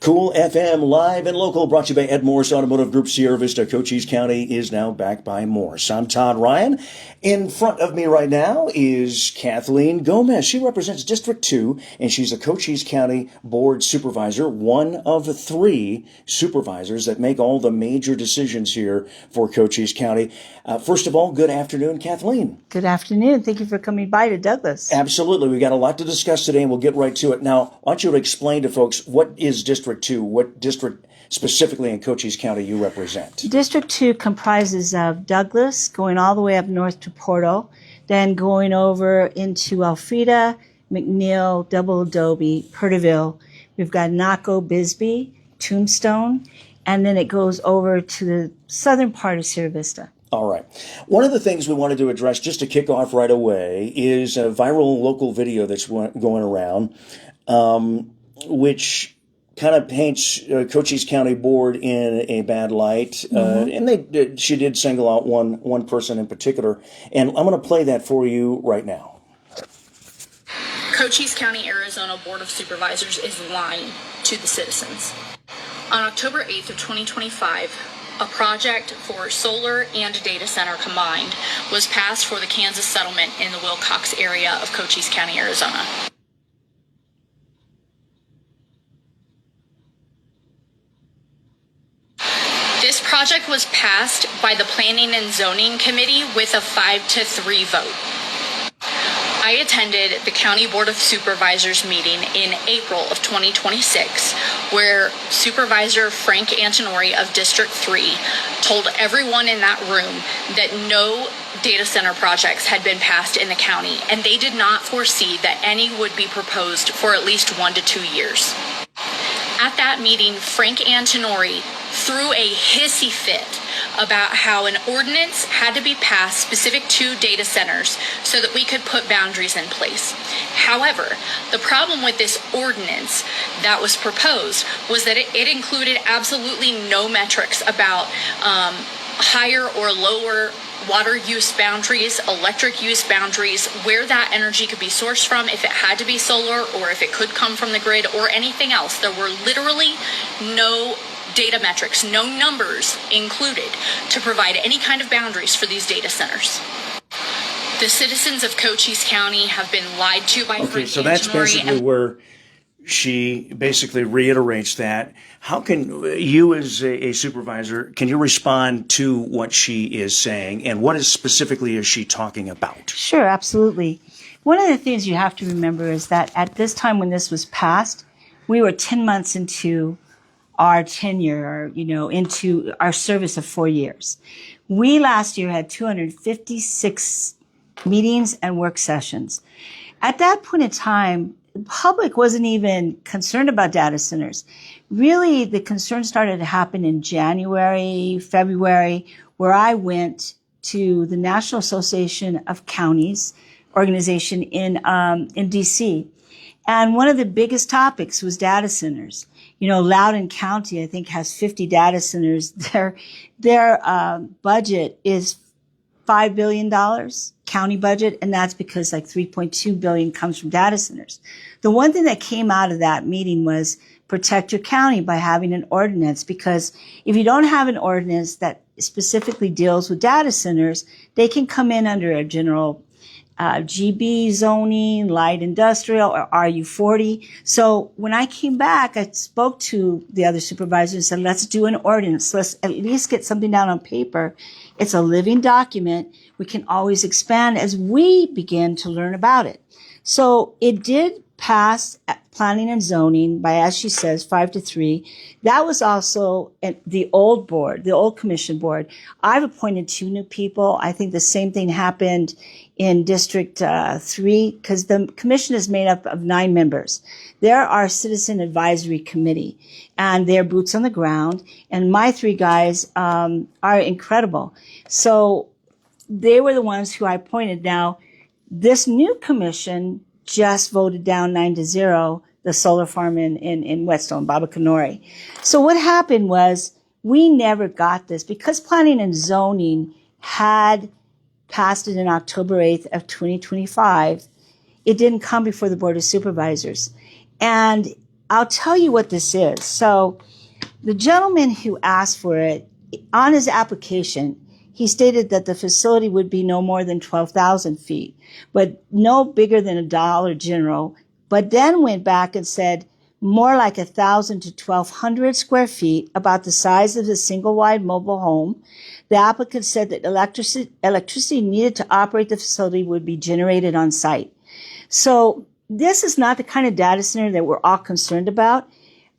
Cool FM, live and local, brought to you by Ed Morse Automotive Group, Sierra Vista. Cochise County is now backed by Morse. I'm Todd Ryan. In front of me right now is Kathleen Gomez. She represents District 2, and she's a Cochise County Board Supervisor, one of 3 supervisors that make all the major decisions here for Cochise County. First of all, good afternoon, Kathleen. Good afternoon. Thank you for coming by to Douglas. Absolutely. We got a lot to discuss today, and we'll get right to it. Now, I want you to explain to folks, what is District 2? What district specifically in Cochise County you represent? District 2 comprises of Douglas, going all the way up north to Portal, then going over into Elfrida, McNeil, Double Adobe, Purteville. We've got Naco, Bisbee, Tombstone, and then it goes over to the southern part of Sierra Vista. All right. One of the things we wanted to address just to kick off right away is a viral local video that's going around, which kind of paints Cochise County Board in a bad light. And she did single out one person in particular. And I'm going to play that for you right now. Cochise County, Arizona Board of Supervisors is lying to the citizens. On October 8th of 2025, a project for solar and data center combined was passed for the Kansas settlement in the Wilcox area of Cochise County, Arizona. This project was passed by the Planning and Zoning Committee with a 5-3 vote. I attended the County Board of Supervisors meeting in April of 2026, where Supervisor Frank Antonori of District 3 told everyone in that room that no data center projects had been passed in the county, and they did not foresee that any would be proposed for at least 1 to 2 years. At that meeting, Frank Antonori threw a hissy fit about how an ordinance had to be passed specific to data centers so that we could put boundaries in place. However, the problem with this ordinance that was proposed was that it included absolutely no metrics about higher or lower water use boundaries, electric use boundaries, where that energy could be sourced from, if it had to be solar or if it could come from the grid or anything else. There were literally no data metrics, no numbers included to provide any kind of boundaries for these data centers. The citizens of Cochise County have been lied to by Frank so that's Antonori basically where she basically reiterates that. How can you, as a supervisor, can you respond to what she is saying, and what specifically is she talking about? Sure, absolutely. One of the things you have to remember is that at this time when this was passed, we were 10 months into our tenure, into our service of 4 years. We last year had 256 meetings and work sessions. At that point in time, the public wasn't even concerned about data centers. Really, the concern started to happen in January, February, where I went to the National Association of Counties organization in DC. And one of the biggest topics was data centers. Loudoun County, I think, has 50 data centers. Their budget is $5 billion, county budget, and that's because like $3.2 billion comes from data centers. The one thing that came out of that meeting was protect your county by having an ordinance, because if you don't have an ordinance that specifically deals with data centers, they can come in under a general GB zoning, light industrial, or RU40. So when I came back, I spoke to the other supervisors and said, let's do an ordinance. Let's at least get something down on paper. It's a living document. We can always expand as we begin to learn about it. So it did pass planning and zoning by, as she says, 5-3. That was also the old board, the old commission board. I've appointed 2 new people. I think the same thing happened in District 3, because the commission is made up of 9 members. They're our citizen advisory committee, and they're boots on the ground. And my 3 guys are incredible. So they were the ones who I appointed. Now, this new commission just voted down 9-0 the solar farm in Whetstone, Babacanori. So what happened was we never got this because planning and zoning had passed it in October 8th of 2025. It didn't come before the Board of Supervisors. And I'll tell you what this is. So the gentleman who asked for it, on his application, he stated that the facility would be no more than 12,000 feet, but no bigger than a Dollar General, but then went back and said more like 1,000 to 1,200 square feet, about the size of a single-wide mobile home. The applicant said that electricity needed to operate the facility would be generated on site. So this is not the kind of data center that we're all concerned about.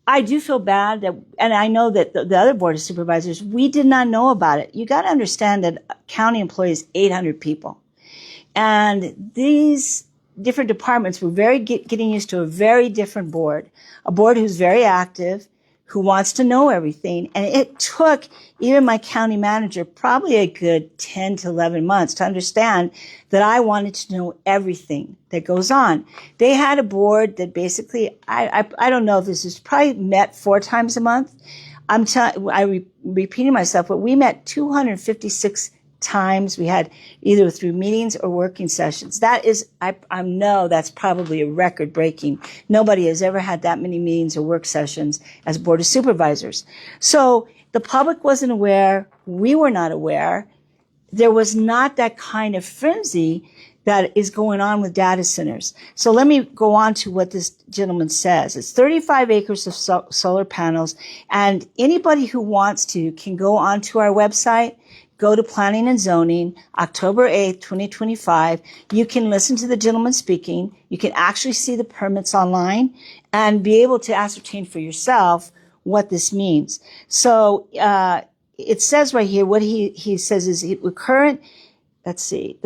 I do feel bad that, and I know that the other board of supervisors, we did not know about it. You got to understand that county employees, 800 people. And these different departments were getting used to a very different board, a board who's very active, who wants to know everything. And it took even my county manager probably a good 10 to 11 months to understand that I wanted to know everything that goes on. They had a board that basically, I don't know if this is probably met 4 times a month. Repeating myself, but we met 256 times. We had either through meetings or working sessions. That is, I know that's probably a record breaking. Nobody has ever had that many meetings or work sessions as Board of Supervisors. So the public wasn't aware. We were not aware. There was not that kind of frenzy that is going on with data centers. So let me go on to what this gentleman says. It's 35 acres of solar panels, and anybody who wants to can go onto our website, go to Planning and Zoning, October 8th, 2025. You can listen to the gentleman speaking. You can actually see the permits online and be able to ascertain for yourself what this means. So it says right here, what he says is the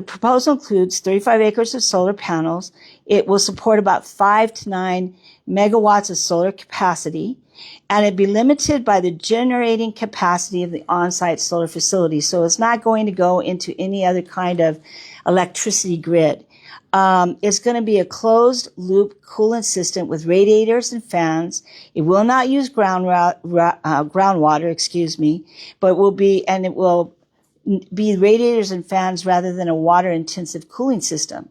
proposal includes 35 acres of solar panels. It will support about 5 to 9 megawatts of solar capacity, and it'd be limited by the generating capacity of the on-site solar facility. So it's not going to go into any other kind of electricity grid. It's going to be a closed loop coolant system with radiators and fans. It will not use groundwater, but it will be radiators and fans rather than a water intensive cooling system.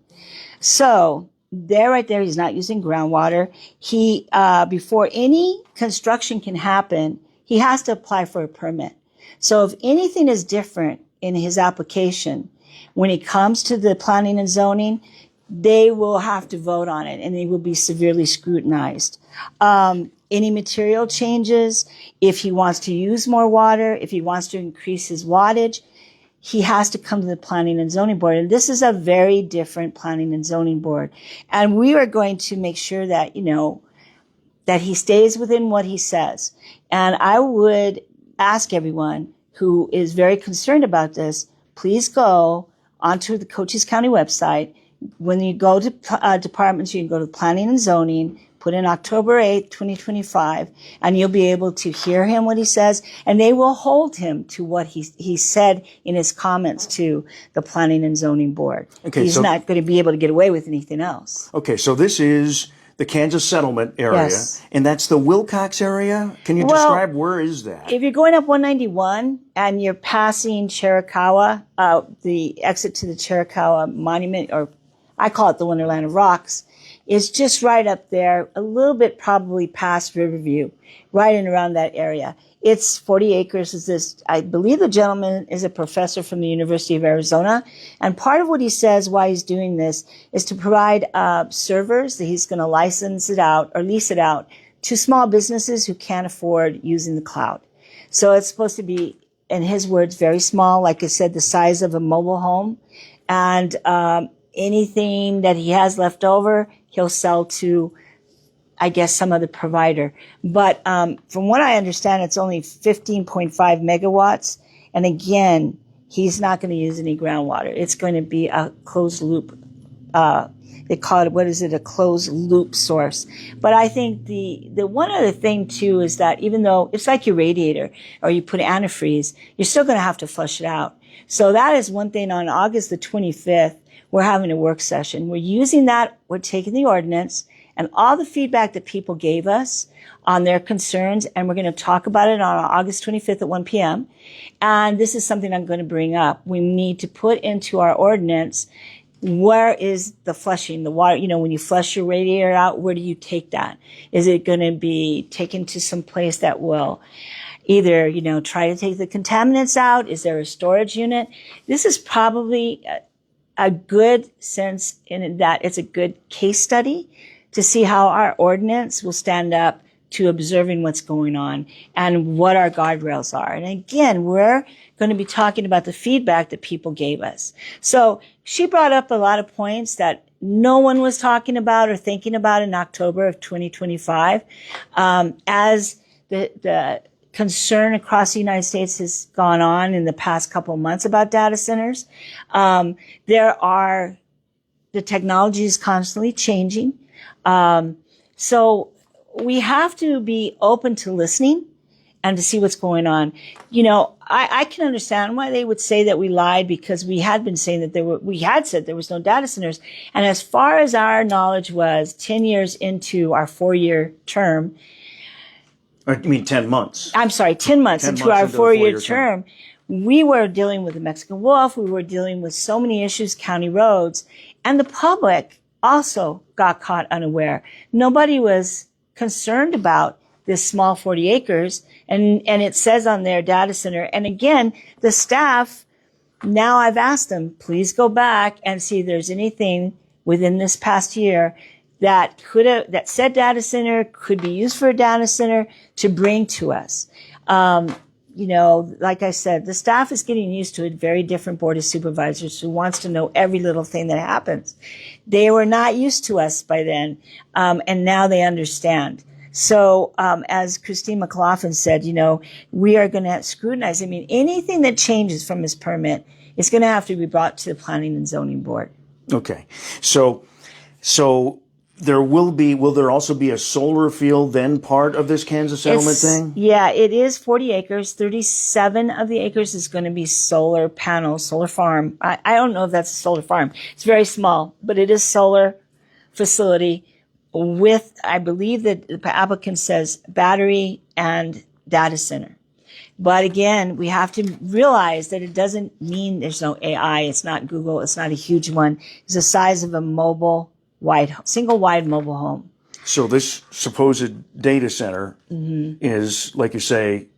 So right there, he's not using groundwater. He, before any construction can happen, he has to apply for a permit. So if anything is different in his application, when it comes to the planning and zoning, they will have to vote on it and they will be severely scrutinized. Any material changes, if he wants to use more water, if he wants to increase his wattage, he has to come to the Planning and Zoning Board. And this is a very different Planning and Zoning Board. And we are going to make sure that, that he stays within what he says. And I would ask everyone who is very concerned about this, please go onto the Cochise County website. When you go to departments, you can go to Planning and Zoning, put in October 8th, 2025, and you'll be able to hear him what he says, and they will hold him to what he said in his comments to the Planning and Zoning Board. Okay, he's not going to be able to get away with anything else. Okay, so this is the Kansas settlement area, yes. And that's the Wilcox area? Can you describe where is that? If you're going up 191 and you're passing Chiricahua, the exit to the Chiricahua Monument, or I call it the Wonderland of Rocks, is just right up there, a little bit probably past Riverview, right in around that area. It's 40 acres. I believe the gentleman is a professor from the University of Arizona. And part of what he says why he's doing this is to provide servers that he's going to license it out or lease it out to small businesses who can't afford using the cloud. So it's supposed to be, in his words, very small, like I said, the size of a mobile home. And anything that he has left over, he'll sell to, I guess, some other provider. But from what I understand, it's only 15.5 megawatts. And again, he's not going to use any groundwater. It's going to be a closed loop. They call it, a closed loop source. But I think the one other thing, too, is that even though it's like your radiator or you put antifreeze, you're still going to have to flush it out. So that is one thing. On August the 25th, we're having a work session. We're using that. We're taking the ordinance and all the feedback that people gave us on their concerns, and we're going to talk about it on August 25th at 1 p.m. And this is something I'm going to bring up. We need to put into our ordinance where is the flushing, the water, when you flush your radiator out, where do you take that? Is it going to be taken to some place that will either, try to take the contaminants out? Is there a storage unit? This is probably a good sense in that it's a good case study to see how our ordinance will stand up to observing what's going on and what our guardrails are. And again, we're going to be talking about the feedback that people gave us. So she brought up a lot of points that no one was talking about or thinking about in October of 2025. As the concern across the United States has gone on in the past couple of months about data centers, the technology is constantly changing. So we have to be open to listening and to see what's going on. I can understand why they would say that we lied, because we had been saying that we had said there was no data centers. And as far as our knowledge was 10 years into our 4-year term. Or you mean 10 months? I'm sorry, 10 months into our 4-year term. We were dealing with the Mexican Wolf. We were dealing with so many issues, county roads, and the public also got caught unaware. Nobody was concerned about this small 40 acres. And it says on their data center. And again, the staff, now I've asked them, please go back and see if there's anything within this past year that said data center could be used for a data center to bring to us. Like I said, the staff is getting used to a very different board of supervisors who wants to know every little thing that happens. They were not used to us by then, and now they understand. So, as Christine McLaughlin said, we are going to scrutinize. I mean, anything that changes from this permit is going to have to be brought to the Planning and Zoning Board. Okay. So will there also be a solar field then part of this Kansas settlement thing? Yeah, it is 40 acres. 37 of the acres is going to be solar panels, solar farm. I don't know if that's a solar farm. It's very small, but it is solar facility with, I believe that the applicant says battery and data center. But again, we have to realize that it doesn't mean there's no AI. It's not Google. It's not a huge one. It's the size of a single wide mobile home. So this supposed data center is, like you say,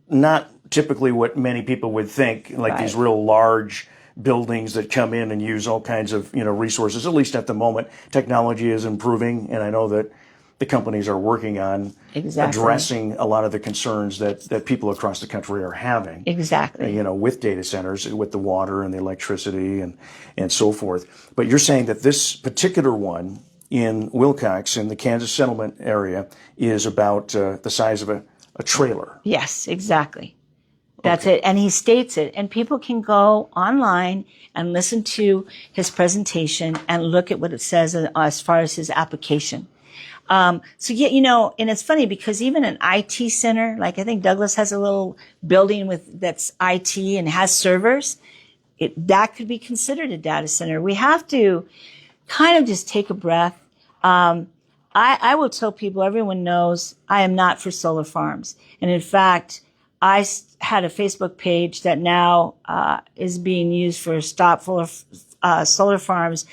not typically what many people would think, like these real large buildings that come in and use all kinds of, resources. At least at the moment, technology is improving, and I know that the companies are working on addressing a lot of the concerns that people across the country are having. Exactly. With data centers, with the water and the electricity and so forth. But you're saying that this particular one in Wilcox, in the Kansas settlement area, is about the size of a trailer. Yes, exactly. That's it. And he states it. And people can go online and listen to his presentation and look at what it says as far as his application. And it's funny because even an IT center, like I think Douglas has a little building that's IT and has servers, that could be considered a data center. We have to kind of just take a breath. I will tell people, everyone knows I am not for solar farms. And in fact, I had a Facebook page that now is being used for Stop Solar Farms,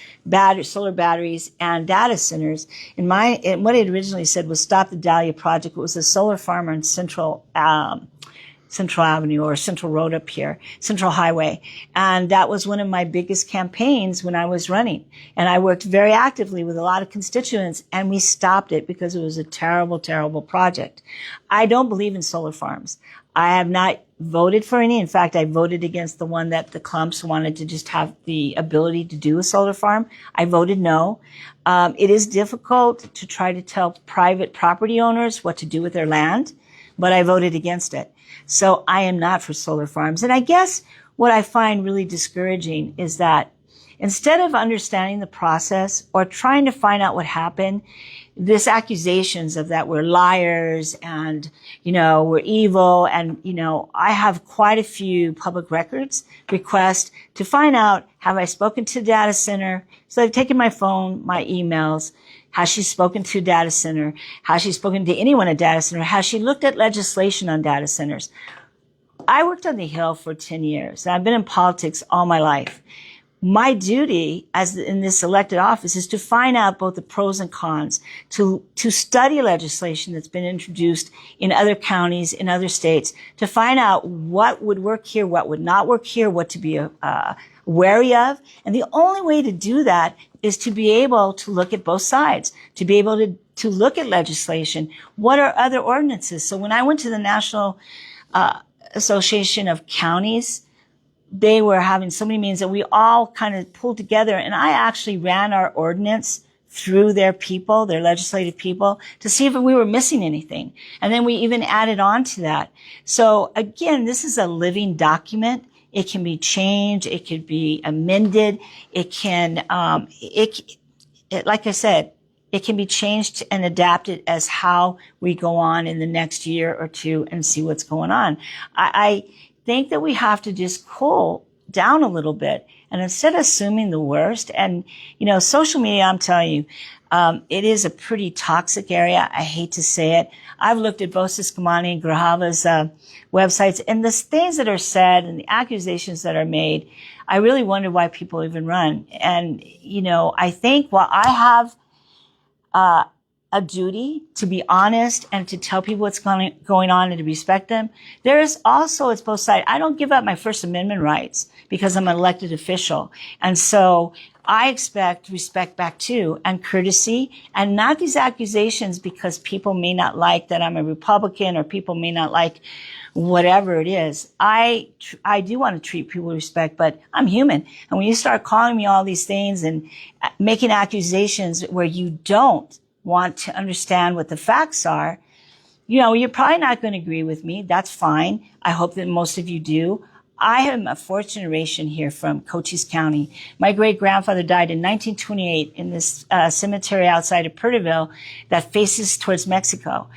solar batteries, and data centers. And what it originally said was Stop the Dahlia Project. It was a solar farm on Central Avenue or Central Road up here, Central Highway. And that was one of my biggest campaigns when I was running. And I worked very actively with a lot of constituents, and we stopped it because it was a terrible, terrible project. I don't believe in solar farms. I have not voted for any. In fact, I voted against the one that the clumps wanted to just have the ability to do a solar farm. I voted no. It is difficult to try to tell private property owners what to do with their land, but I voted against it. So I am not for solar farms. And I guess what I find really discouraging is that instead of understanding the process or trying to find out what happened, this accusations of that we're liars and, we're evil. And, I have quite a few public records requests to find out, have I spoken to a data center? So I've taken my phone, my emails. Has she spoken to a data center? Has she spoken to anyone at a data center? Has she looked at legislation on data centers? I worked on the Hill for 10 years, and I've been in politics all my life. my duty as in this elected office is to find out both the pros and cons, to study legislation that's been introduced in other counties, in other states, to find out what would work here, what would not work here, what to be wary of. And the only way to do that is to be able to look at both sides, to be able to look at legislation. What are other ordinances? So when I went to the National Association of Counties, they were having so many meetings that we all kind of pulled together, and I actually ran our ordinance through their people, their legislative people, to see if we were missing anything. And then we even added on to that. So again, this is a living document. It can be changed. It could be amended. It can, like I said, it can be changed and adapted as how we go on in the next year or two and see what's going on. I think that we have to just cool down a little bit and instead of assuming the worst. And, social media, I'm telling you, it is a pretty toxic area. I hate to say it. I've looked at both Siskamani and Grajava's websites, and the things that are said and the accusations that are made, I really wonder why people even run. And, I think while I have a duty to be honest and to tell people what's going on and to respect them, there is also, it's both sides. I don't give up my First Amendment rights because I'm an elected official. And so I expect respect back too, and courtesy, and not these accusations because people may not like that I'm a Republican or people may not like whatever it is. I do want to treat people with respect, but I'm human. And when you start calling me all these things and making accusations where you don't want to understand what the facts are, you're probably not going to agree with me. That's fine. I hope that most of you do. I am a fourth generation here from Cochise County. My great-grandfather died in 1928 in this cemetery outside of Purteville that faces towards Mexico.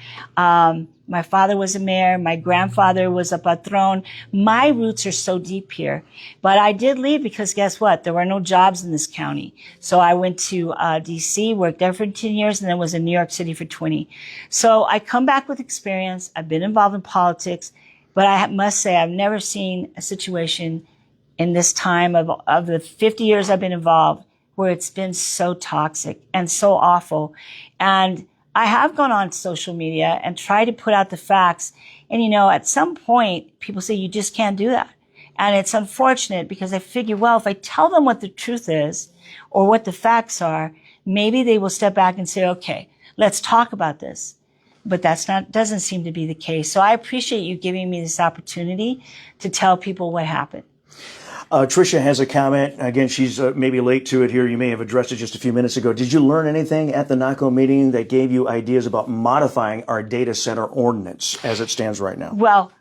My father was a mayor. My grandfather was a patron. My roots are so deep here. But I did leave because guess what? There were no jobs in this county. So I went to D.C., worked there for 10 years, and then was in New York City for 20. So I come back with experience. I've been involved in politics. But I must say I've never seen a situation in this time of the 50 years I've been involved where it's been so toxic and so awful. And I have gone on social media and tried to put out the facts. And, at some point, people say you just can't do that. And it's unfortunate because I figure, well, if I tell them what the truth is or what the facts are, maybe they will step back and say, okay, let's talk about this. But doesn't seem to be the case. So I appreciate you giving me this opportunity to tell people what happened. Tricia has a comment. Again, she's maybe late to it here. You may have addressed it just a few minutes ago. Did you learn anything at the NACO meeting that gave you ideas about modifying our data center ordinance as it stands right now? Well,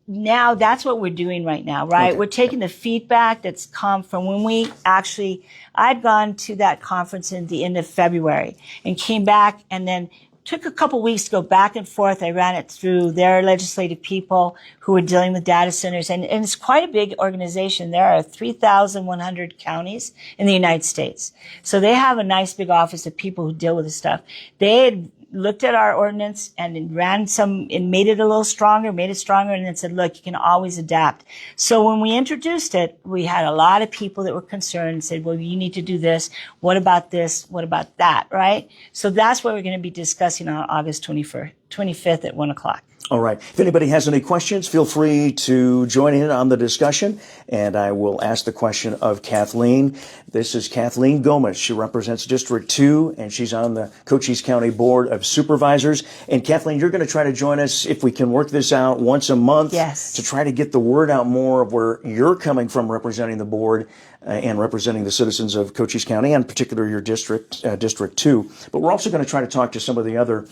now that's what we're doing right now, right? Okay. We're taking the feedback that's come from when I'd gone to that conference in the end of February and came back and then took a couple weeks to go back and forth. I ran it through their legislative people who were dealing with data centers. And it's quite a big organization. There are 3,100 counties in the United States. So they have a nice big office of people who deal with this stuff. They had looked at our ordinance and ran some and made it a little stronger, and then said, look, you can always adapt. So when we introduced it, we had a lot of people that were concerned and said, well, you need to do this. What about this? What about that? Right? So that's what we're going to be discussing on August 25th at 1:00. All right. If anybody has any questions, feel free to join in on the discussion, and I will ask the question of Kathleen. This is Kathleen Gomez. She represents District 2, and she's on the Cochise County Board of Supervisors. And Kathleen, you're going to try to join us, if we can work this out, once a month. Yes. To try to get the word out more of where you're coming from representing the board and representing the citizens of Cochise County, and particularly your district, District 2. But we're also going to try to talk to some of the other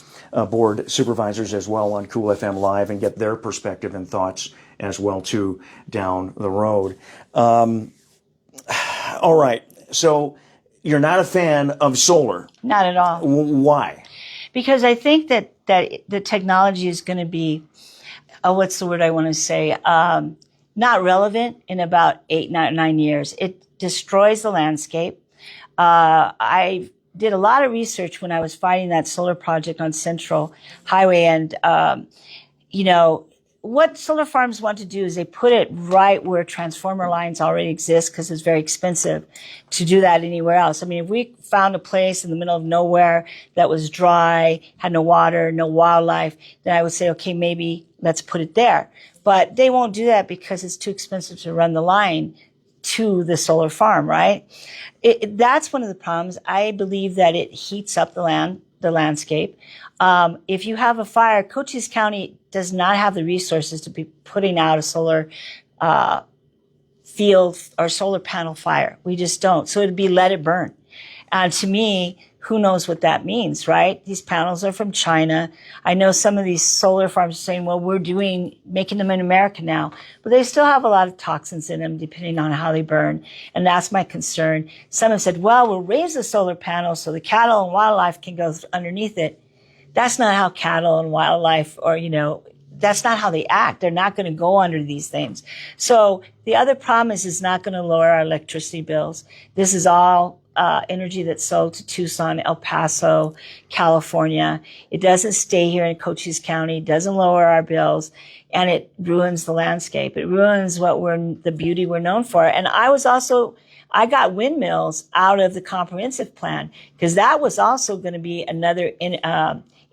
board supervisors as well on Cool FM Live and get their perspective and thoughts as well, too, down the road. All right. So you're not a fan of solar. Not at all. Why? Because I think that the technology is going to be, what's the word I want to say? Not relevant in about 9 years. It destroys the landscape. I did a lot of research when I was fighting that solar project on Central Highway, and what solar farms want to do is they put it right where transformer lines already exist because it's very expensive to do that anywhere else. I mean, if we found a place in the middle of nowhere that was dry, had no water, no wildlife, then I would say, okay, maybe let's put it there. But they won't do that because it's too expensive to run the line to the solar farm, right? That's one of the problems. I believe that it heats up the landscape. If you have a fire, Cochise County does not have the resources to be putting out a solar field or solar panel fire. We just don't. So it'd be let it burn. And to me, who knows what that means, right? These panels are from China. I know some of these solar farms are saying, well, we're making them in America now, but they still have a lot of toxins in them depending on how they burn. And that's my concern. Some have said, well, we'll raise the solar panels so the cattle and wildlife can go underneath it. That's not how cattle and wildlife that's not how they act. They're not going to go under these things. So the other problem is it's not going to lower our electricity bills. This is all energy that's sold to Tucson, El Paso, California. It doesn't stay here in Cochise County. It doesn't lower our bills, and it ruins the landscape. It ruins the beauty we're known for. And I got windmills out of the comprehensive plan because that was also going to be another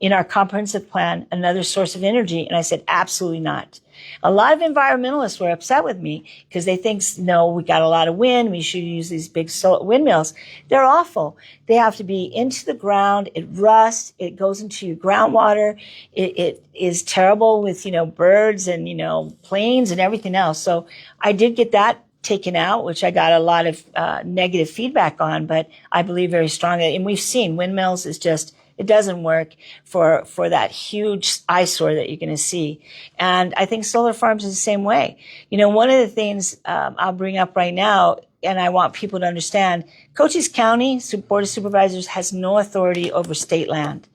in our comprehensive plan, another source of energy. And I said, absolutely not. A lot of environmentalists were upset with me because they think, no, we got a lot of wind. We should use these big windmills. They're awful. They have to be into the ground. It rusts. It goes into your groundwater. It is terrible with, birds and, planes and everything else. So I did get that taken out, which I got a lot of negative feedback on, but I believe very strongly. And we've seen windmills it doesn't work for that huge eyesore that you're going to see. And I think solar farms is the same way. One of the things I'll bring up right now, and I want people to understand, Cochise County Board of Supervisors has no authority over state land.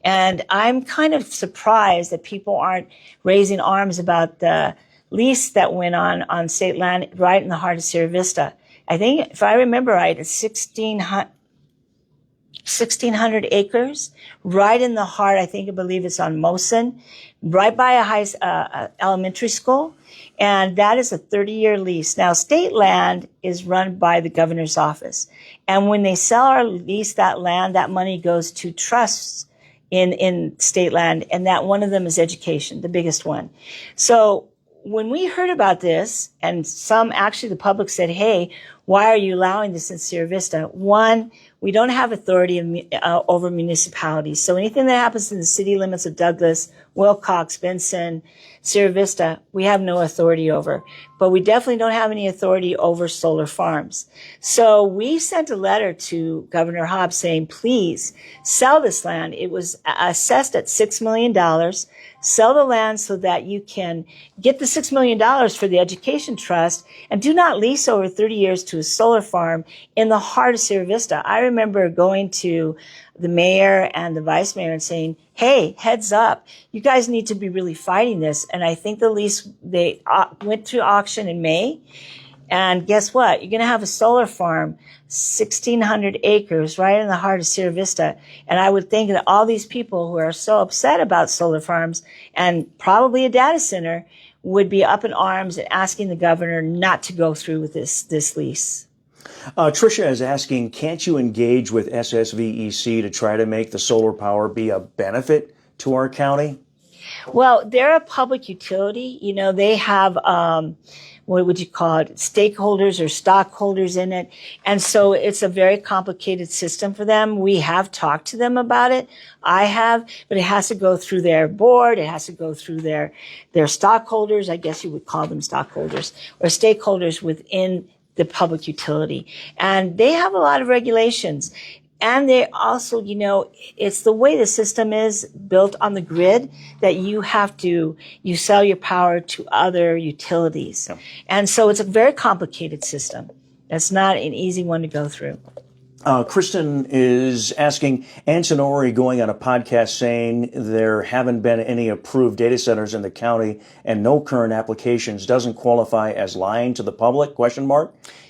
And I'm kind of surprised that people aren't raising arms about the lease that went on state land right in the heart of Sierra Vista. I think, if I remember right, it's 1,600 acres, right in the heart. I believe it's on Mosen, right by a elementary school. And that is a 30-year lease. Now, state land is run by the governor's office. And when they sell or lease that land, that money goes to trusts in state land. And that one of them is education, the biggest one. So when we heard about this, and the public said, hey, why are you allowing this in Sierra Vista? One, we don't have authority over municipalities. So anything that happens in the city limits of Douglas, Wilcox, Benson, Sierra Vista, we have no authority over. But we definitely don't have any authority over solar farms. So we sent a letter to Governor Hobbs saying, please sell this land. It was assessed at $6 million. Sell the land so that you can get the $6 million for the education trust, and do not lease over 30 years to a solar farm in the heart of Sierra Vista. I remember going to the mayor and the vice mayor and saying, hey, heads up, you guys need to be really fighting this. And I think the lease, they went through auction in May. And guess what? You're going to have a solar farm, 1,600 acres right in the heart of Sierra Vista. And I would think that all these people who are so upset about solar farms and probably a data center would be up in arms and asking the governor not to go through with this lease. Tricia is asking, can't you engage with SSVEC to try to make the solar power be a benefit to our county? Well, they're a public utility. They have, what would you call it, stakeholders or stockholders in it. And so it's a very complicated system for them. We have talked to them about it. I have, but it has to go through their board. It has to go through their stockholders. I guess you would call them stockholders or stakeholders within the public utility. And they have a lot of regulations. And they also, it's the way the system is built on the grid that you sell your power to other utilities. Yep. And so it's a very complicated system. It's not an easy one to go through. Kristen is asking, Anson Ori going on a podcast saying there haven't been any approved data centers in the county and no current applications doesn't qualify as lying to the public, ?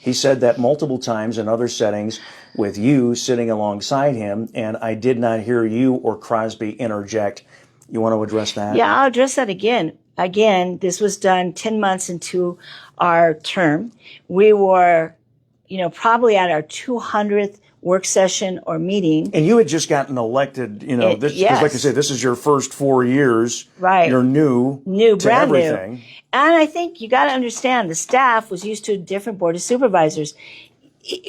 He said that multiple times in other settings with you sitting alongside him, and I did not hear you or Crosby interject. You want to address that? Yeah, I'll address that again. again, this was done 10 months into our term. We were, probably at our 200th work session or meeting. And you had just gotten elected, because yes. like I say, this is your first 4 years. Right. You're new to brand everything. new. And I think you got to understand the staff was used to a different board of supervisors.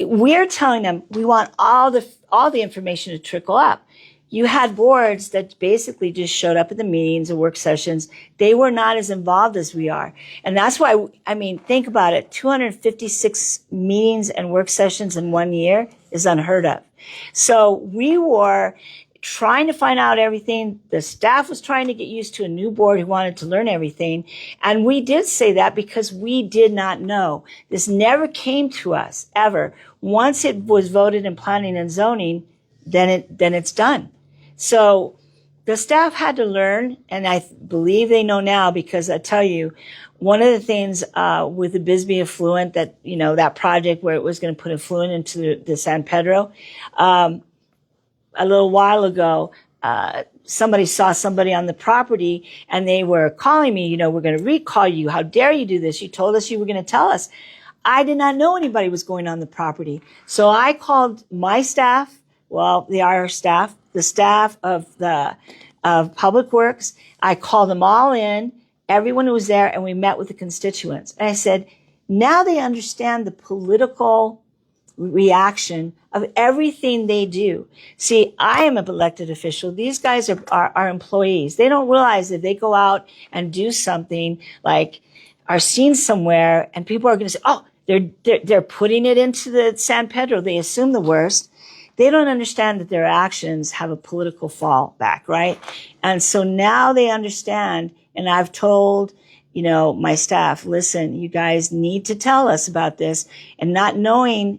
We're telling them we want all the information to trickle up. You had boards that basically just showed up at the meetings and work sessions. They were not as involved as we are. And that's why, think about it. 256 meetings and work sessions in 1 year is unheard of. So we were trying to find out everything. The staff was trying to get used to a new board who wanted to learn everything. And we did say that because we did not know. This never came to us, ever. Once it was voted in planning and zoning, then it's done. So the staff had to learn, and I believe they know now, because I tell you, one of the things with the Bisbee effluent, that that project where it was going to put effluent into the San Pedro, a little while ago, somebody saw somebody on the property, and they were calling me, we're going to recall you. How dare you do this? You told us you were going to tell us. I did not know anybody was going on the property. So I called my staff, our staff, the staff of Public Works. I called them all in, everyone who was there, and we met with the constituents. And I said, now they understand the political reaction of everything they do. See, I am an elected official. These guys are employees. They don't realize that they go out and do something, like are seen somewhere, and people are going to say, oh, they're putting it into the San Pedro. They assume the worst. They don't understand that their actions have a political fallback, right? And so now they understand, and I've told, my staff, listen, you guys need to tell us about this. And not knowing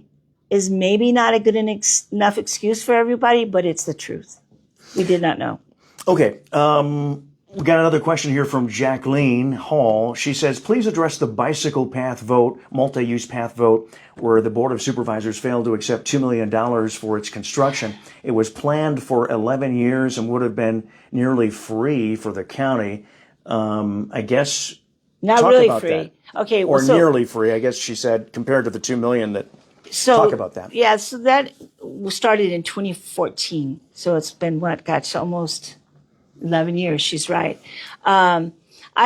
is maybe not a good enough excuse for everybody, but it's the truth. We did not know. Okay. We got another question here from Jacqueline Hall. She says, please address the bicycle path vote, multi-use path vote, where the Board of Supervisors failed to accept $2 million for its construction. It was planned for 11 years and would have been nearly free for the county. I guess, not talk really about free. That. Okay. Or nearly free, I guess she said, compared to the $2 million that, talk about that. Yeah, so that started in 2014. So it's been, almost 11 years. She's right. I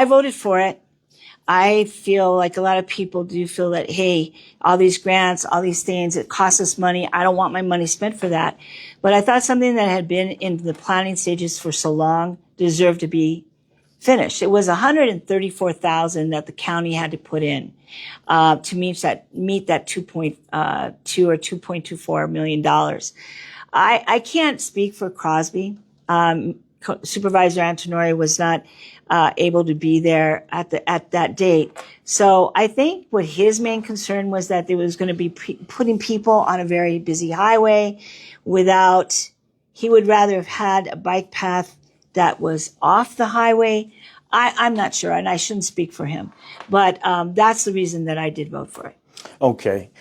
voted for it. I feel like a lot of people do feel that, hey, all these grants, all these things, it costs us money. I don't want my money spent for that. But I thought something that had been in the planning stages for so long deserved to be finished. It was $134,000 that the county had to put in to meet that 2.2 or $2.24 million. I can't speak for Crosby. Supervisor Antonori was not able to be there at that date. So I think what his main concern was that there was going to be putting people on a very busy highway he would rather have had a bike path that was off the highway. I'm not sure, and I shouldn't speak for him. But that's the reason that I did vote for it. Okay.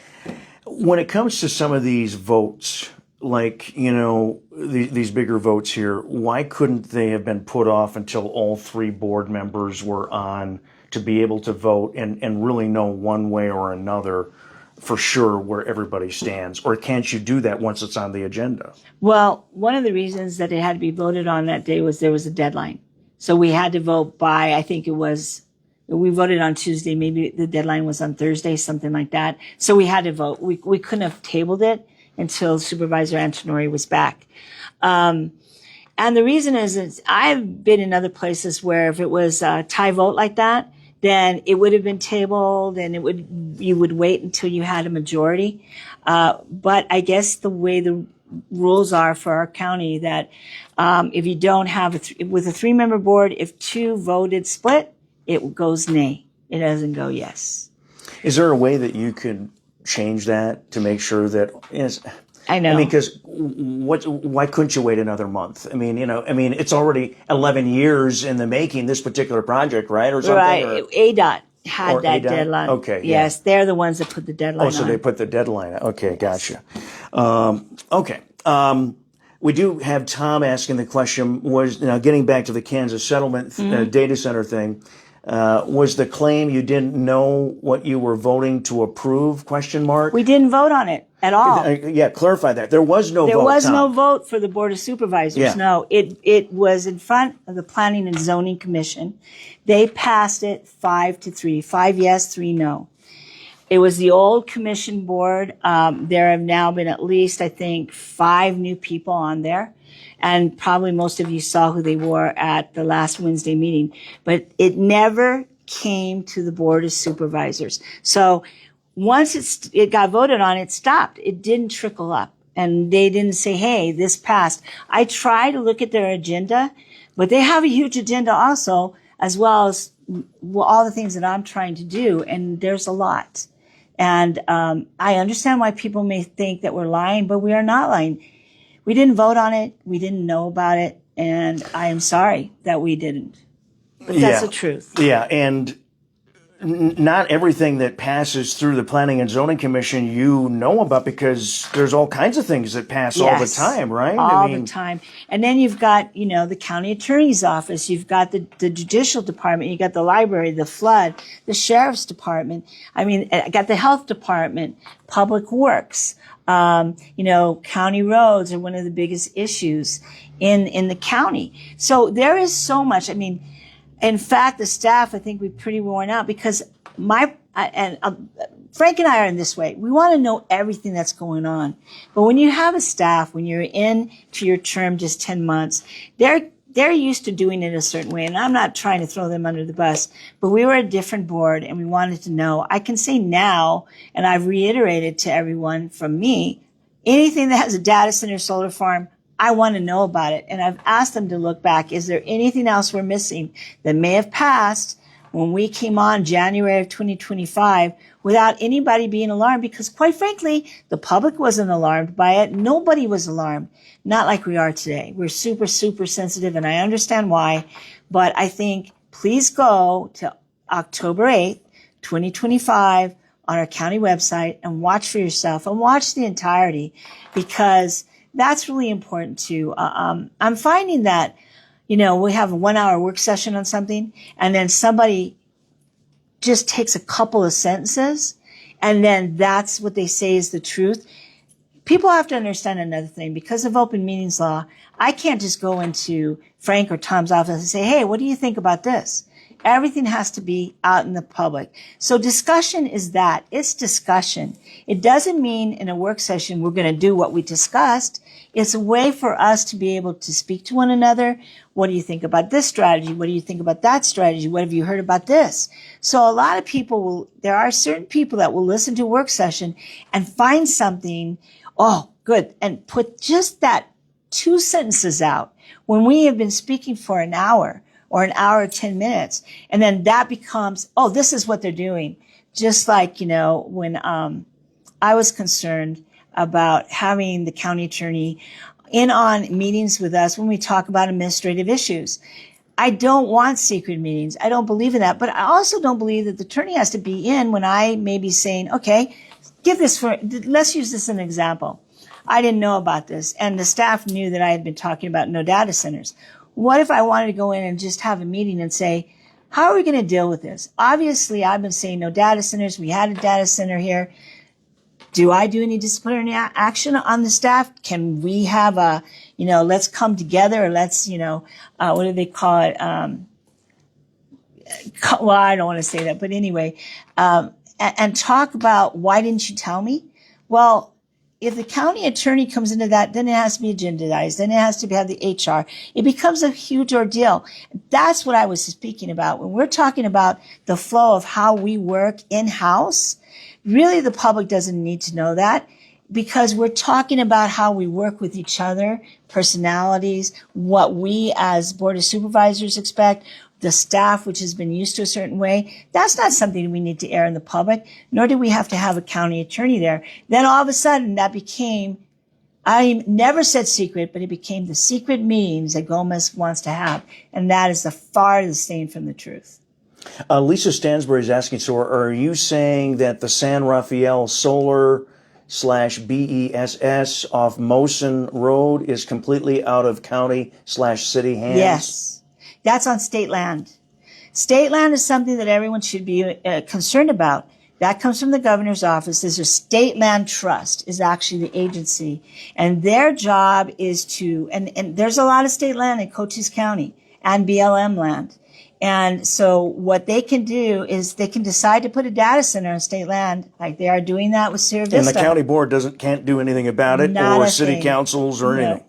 When it comes to some of these votes, like, these bigger votes here, why couldn't they have been put off until all three board members were on to be able to vote and really know one way or another for sure where everybody stands? Or can't you do that once it's on the agenda? Well, one of the reasons that it had to be voted on that day was there was a deadline. So we had to vote by, I think we voted on Tuesday, maybe the deadline was on Thursday, something like that. So we had to vote. We couldn't have tabled it until Supervisor Antonori was back. And the reason is I've been in other places where if it was a tie vote like that, then it would have been tabled and you would wait until you had a majority. But I guess the way the rules are for our county that if you don't have with a 3-member board, if 2 voted split, it goes nay. It doesn't go yes. Is there a way that you could change that to make sure that I know. Because why couldn't you wait another month? It's already 11 years in the making, this particular project, right? Or something? Right. ADOT had that deadline. Okay. Yes, they're the ones that put the deadline on. Oh, so they put the deadline. Okay, gotcha. Okay. We do have Tom asking the question, getting back to the Kansas settlement data center thing, Was the claim you didn't know what you were voting to approve? Question mark. We didn't vote on it at all. Yeah, clarify that. There was no vote. There was Tom. no vote for the Board of Supervisors. Yeah. No, it was in front of the Planning and Zoning Commission. They passed it 5-3, 5 yes, 3 no. It was the old commission board. There have now been at least, I think, 5 new people on there. And probably most of you saw who they were at the last Wednesday meeting. But it never came to the Board of Supervisors. So once it got voted on, it stopped. It didn't trickle up. And they didn't say, hey, this passed. I try to look at their agenda, but they have a huge agenda also, as well as all the things that I'm trying to do. And there's a lot. And I understand why people may think that we're lying, but we are not lying. We didn't vote on it. We didn't know about it. And I am sorry that we didn't. But that's the truth. Yeah, and not everything that passes through the Planning and Zoning Commission you know about, because there's all kinds of things that pass all the time, right? All the time. And then you've got, the county attorney's office, you've got the judicial department, you've got the library, the flood, the sheriff's department. I got the health department, public works. County roads are one of the biggest issues in the county. So there is so much. In fact, the staff, I think, we're pretty worn out because Frank and I are in this way. We want to know everything that's going on. But when you have a staff, when you're into your term just 10 months, they're used to doing it a certain way. And I'm not trying to throw them under the bus, but we were a different board and we wanted to know. I can say now, and I've reiterated to everyone from me, anything that has a data center, solar farm, I want to know about it. And I've asked them to look back. Is there anything else we're missing that may have passed when we came on January of 2025 without anybody being alarmed? Because quite frankly, the public wasn't alarmed by it. Nobody was alarmed. Not like we are today. We're super, super sensitive, and I understand why. But I think please go to October 8th, 2025 on our county website and watch for yourself and watch the entirety, because that's really important too. I'm finding that, we have a 1-hour work session on something and then somebody just takes a couple of sentences and then that's what they say is the truth. People have to understand another thing. Because of open meetings law, I can't just go into Frank or Tom's office and say, hey, what do you think about this? Everything has to be out in the public. So discussion is that. It's discussion. It doesn't mean in a work session we're going to do what we discussed. It's a way for us to be able to speak to one another. What do you think about this strategy? What do you think about that strategy? What have you heard about this? So a lot of people there are certain people that will listen to a work session and find something, oh, good, and put just that 2 sentences out when we have been speaking for an hour or an hour or 10 minutes. And then that becomes, oh, this is what they're doing. Just like, when I was concerned about having the county attorney in on meetings with us when we talk about administrative issues. I don't want secret meetings. I don't believe in that. But I also don't believe that the attorney has to be in when I may be saying, okay, let's use this as an example. I didn't know about this. And the staff knew that I had been talking about no data centers. What if I wanted to go in and just have a meeting and say, how are we going to deal with this? Obviously, I've been saying no data centers. We had a data center here. Do I do any disciplinary action on the staff? Can we have let's come together, or let's, what do they call it? Well, I don't want to say that, but anyway, and talk about why didn't you tell me? Well, if the county attorney comes into that, then it has to be agendized. Then it has to have the HR. It becomes a huge ordeal. That's what I was speaking about. When we're talking about the flow of how we work in-house, really the public doesn't need to know that, because we're talking about how we work with each other, personalities, what we as Board of Supervisors expect, the staff, which has been used to a certain way. That's not something we need to air in the public, nor do we have to have a county attorney there. Then all of a sudden that became, I never said secret, but it became the secret meetings that Gomez wants to have. And that is the farthest thing from the truth. Lisa Stansbury is asking, so are you saying that the San Rafael Solar /BESS off Mosen Road is completely out of county/city hands? Yes. That's on state land. State land is something that everyone should be concerned about. That comes from the governor's office. There's a state land trust is actually the agency. And their job is to, and there's a lot of state land in Cochise County and BLM land. And so what they can do is they can decide to put a data center on state land, like they are doing that with Sierra Vista. And the county board can't do anything about it, Not or a city thing. councils or anything.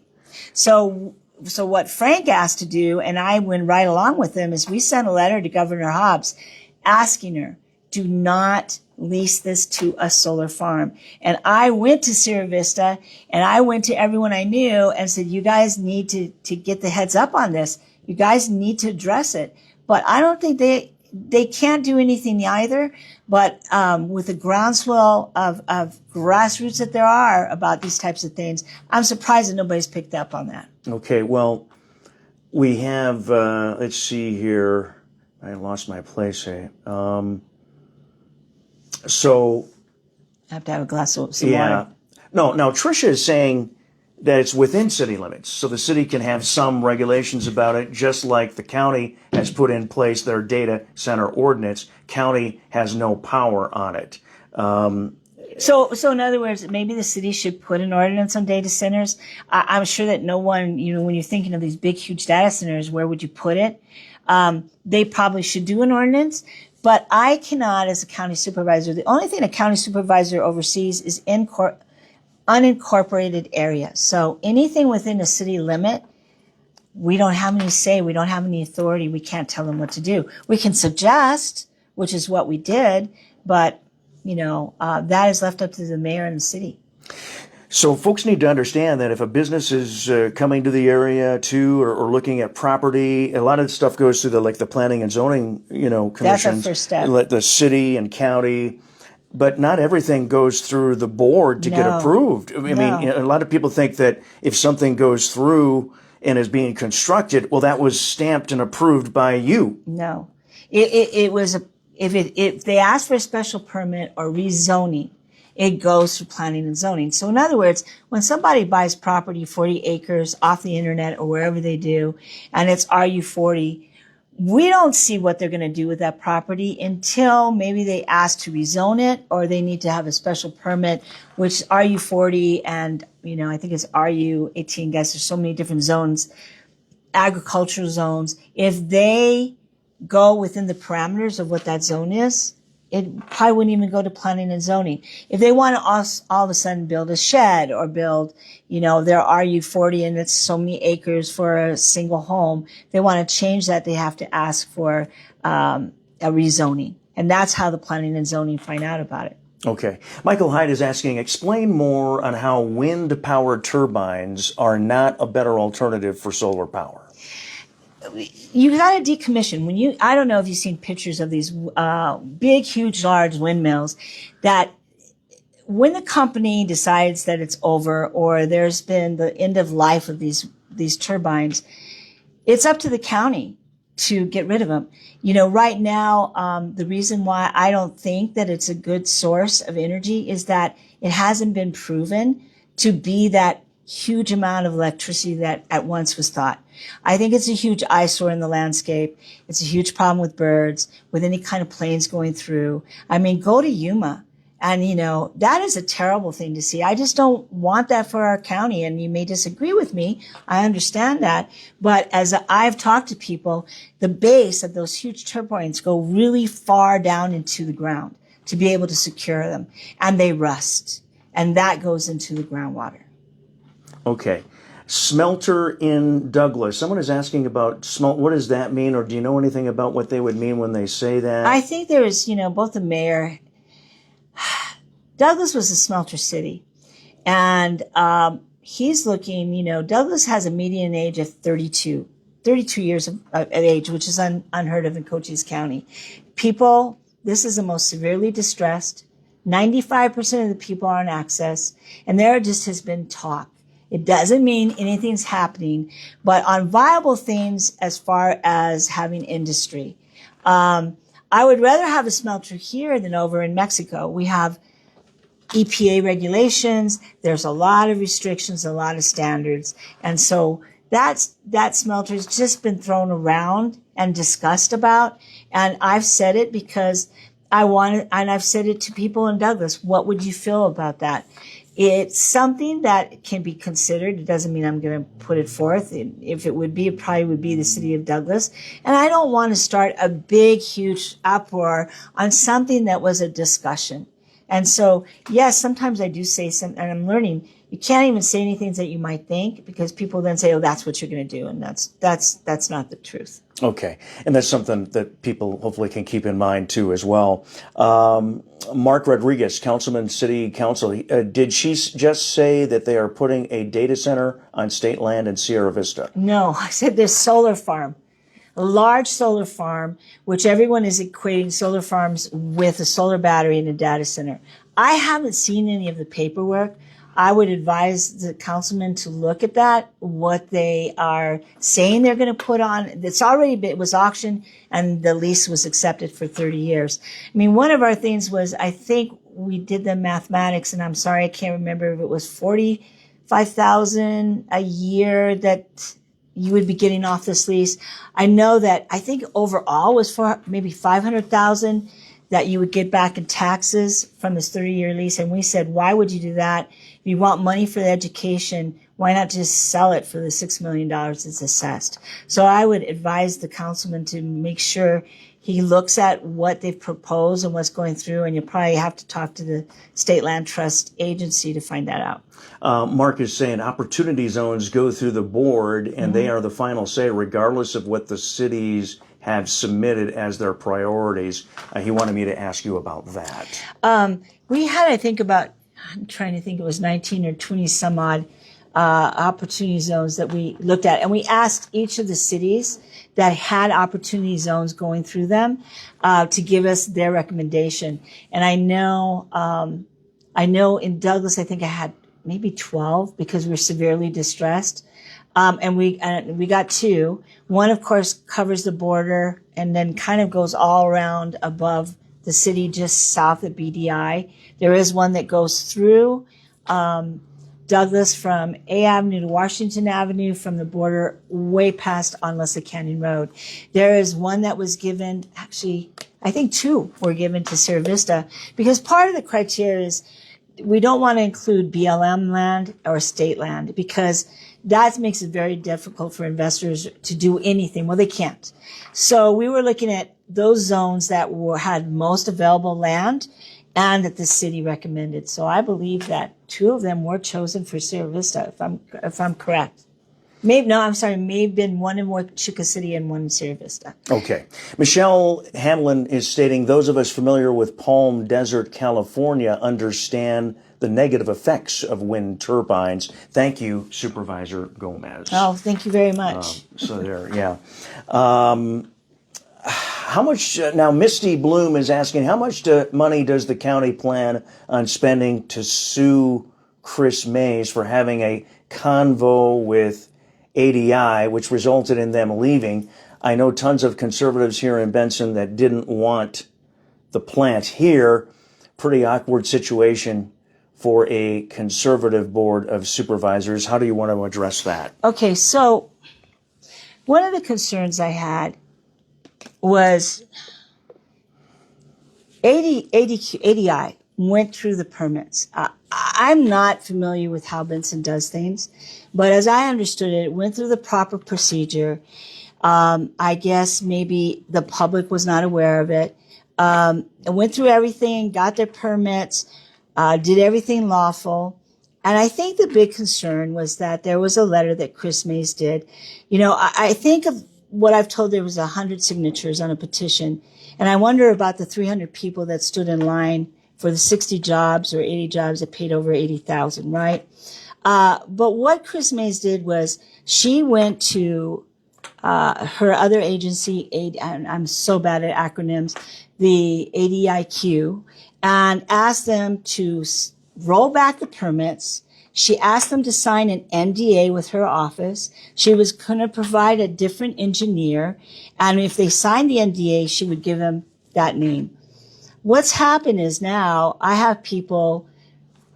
So what Frank asked to do, and I went right along with him, is we sent a letter to Governor Hobbs asking her, do not lease this to a solar farm. And I went to Sierra Vista and I went to everyone I knew and said, you guys need to get the heads up on this. You guys need to address it. But I don't think they can't do anything either. But with the groundswell of grassroots that there are about these types of things, I'm surprised that nobody's picked up on that. Okay, well, we have, let's see here. I lost my place. So I have to have a glass of some yeah. water. No, now Tricia is saying that it's within city limits, so the city can have some regulations about it, just like the county has put in place their data center ordinance. County has no power on it. So in other words, maybe the city should put an ordinance on data centers. I'm sure that no one, when you're thinking of these big, huge data centers, where would you put it? They probably should do an ordinance. But I cannot, as a county supervisor, the only thing a county supervisor oversees is unincorporated areas. So anything within a city limit, we don't have any say. We don't have any authority. We can't tell them what to do. We can suggest, which is what we did, but, that is left up to the mayor and the city. So folks need to understand that if a business is coming to the area too, or looking at property, a lot of the stuff goes through the planning and zoning, commissions. That's our first step. The city and county, but not everything goes through the board to get approved. I mean, a lot of people think that if something goes through and is being constructed, well, that was stamped and approved by you. No, it was if they ask for a special permit or rezoning, it goes through planning and zoning. So in other words, when somebody buys property, 40 acres off the internet or wherever they do, and it's RU40, we don't see what they're going to do with that property until maybe they ask to rezone it, or they need to have a special permit, which RU40 and, I think it's RU18, guys, there's so many different zones, agricultural zones. If they go within the parameters of what that zone is, it probably wouldn't even go to planning and zoning. If they want to all of a sudden build a shed or build, their RU40 and it's so many acres for a single home, they want to change that, they have to ask for a rezoning. And that's how the planning and zoning find out about it. Okay. Michael Hyde is asking, explain more on how wind-powered turbines are not a better alternative for solar power. You got to decommission. I don't know if you've seen pictures of these big, huge, large windmills, that when the company decides that it's over or there's been the end of life of these turbines, it's up to the county to get rid of them. Right now, the reason why I don't think that it's a good source of energy is that it hasn't been proven to be that huge amount of electricity that at once was thought. I think it's a huge eyesore in the landscape. It's a huge problem with birds, with any kind of planes going through. I mean, go to Yuma. And, that is a terrible thing to see. I just don't want that for our county. And you may disagree with me. I understand that. But as I've talked to people, the base of those huge turbines go really far down into the ground to be able to secure them. And they rust. And that goes into the groundwater. Okay. Smelter in Douglas. Someone is asking about what does that mean, or do you know anything about what they would mean when they say that? I think there is, both the mayor. Douglas was a smelter city, and he's looking. Douglas has a median age of 32 years of age, which is unheard of in Cochise County. People, this is the most severely distressed. 95% of the people are on access, and there just has been talk. It doesn't mean anything's happening, but on viable things as far as having industry. I would rather have a smelter here than over in Mexico. We have EPA regulations. There's a lot of restrictions, a lot of standards. And so that smelter's just been thrown around and discussed about. And I've said it because and I've said it to people in Douglas. What would you feel about that? It's something that can be considered. It doesn't mean I'm going to put it forth. If it would be, it probably would be the city of Douglas. And I don't want to start a big, huge uproar on something that was a discussion. And so, yes, sometimes I do say something, and I'm learning. You can't even say anything that you might think, because people then say, "Oh, that's what you're going to do," and that's not the truth. Okay, and that's something that people hopefully can keep in mind too as well. Mark Rodriguez, Councilman, City Council, did she just say that they are putting a data center on state land in Sierra Vista? No, I said there's solar farm. A large solar farm, which everyone is equating solar farms with a solar battery and a data center. I haven't seen any of the paperwork. I would advise the councilman to look at that, what they are saying they're going to put on. It was auctioned, and the lease was accepted for 30 years. I mean, one of our things was, I think we did the mathematics, and I'm sorry, I can't remember if it was $45,000 a year that you would be getting off this lease. I know that I think overall was for maybe $500,000 that you would get back in taxes from this 30-year lease. And we said, why would you do that? If you want money for the education, why not just sell it for the $6 million it's assessed? So I would advise the councilman to make sure he looks at what they've proposed and what's going through, and you'll probably have to talk to the State Land Trust Agency to find that out. Mark is saying opportunity zones go through the board, and they are the final say, regardless of what the cities have submitted as their priorities. He wanted me to ask you about that. We had, I think, I'm trying to think, it was 19 or 20 some odd opportunity zones that we looked at. And we asked each of the cities that had opportunity zones going through them to give us their recommendation. And I know in Douglas, I think I had maybe 12 because we were severely distressed. And we got 2. One, of course, covers the border and then kind of goes all around above the city, just south of BDI. There is one that goes through Douglas from A Avenue to Washington Avenue, from the border way past Onlessa Canyon Road. There is one that was given, actually, I think 2 were given to Sierra Vista, because part of the criteria is we don't want to include BLM land or state land, because that makes it very difficult for investors to do anything. Well, they can't. So we were looking at those zones that had most available land and that the city recommended. So I believe that 2 of them were chosen for Sierra Vista, if I'm correct. May have been one in Wachuca City and one in Sierra Vista. Okay. Michelle Hanlon is stating, those of us familiar with Palm Desert, California, understand the negative effects of wind turbines. Thank you, Supervisor Gomez. Oh, thank you very much. How much, now Misty Bloom is asking, how much money does the county plan on spending to sue Chris Mays for having a convo with ADI, which resulted in them leaving? I know tons of conservatives here in Benson that didn't want the plant here. Pretty awkward situation for a conservative board of supervisors. How do you want to address that? Okay, so one of the concerns I had was ADI went through the permits. I'm not familiar with how Benson does things, but as I understood it, it went through the proper procedure. I guess maybe the public was not aware of it. It went through everything, got their permits, did everything lawful. And I think the big concern was that there was a letter that Chris Mays did. You know, I think of what I've told, there was 100 signatures on a petition. And I wonder about the 300 people that stood in line for the 60 jobs or 80 jobs that paid over $80,000, right? But what Chris Mays did was she went to her other agency, and I'm so bad at acronyms, the ADIQ, and asked them to roll back the permits. She asked them to sign an NDA with her office. She was going to provide a different engineer, and if they signed the NDA, she would give them that name. What's happened is now I have people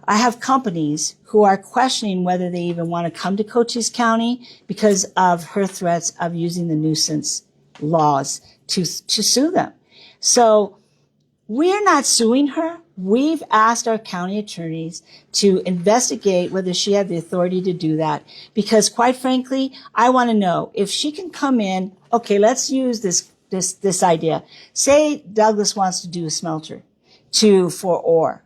I have companies who are questioning whether they even want to come to Cochise County because of her threats of using the nuisance laws to sue them. So we're not suing her. We've asked our county attorneys to investigate whether she had the authority to do that. Because quite frankly, I want to know if she can come in. Okay, let's use this idea. Say Douglas wants to do a smelter for ore.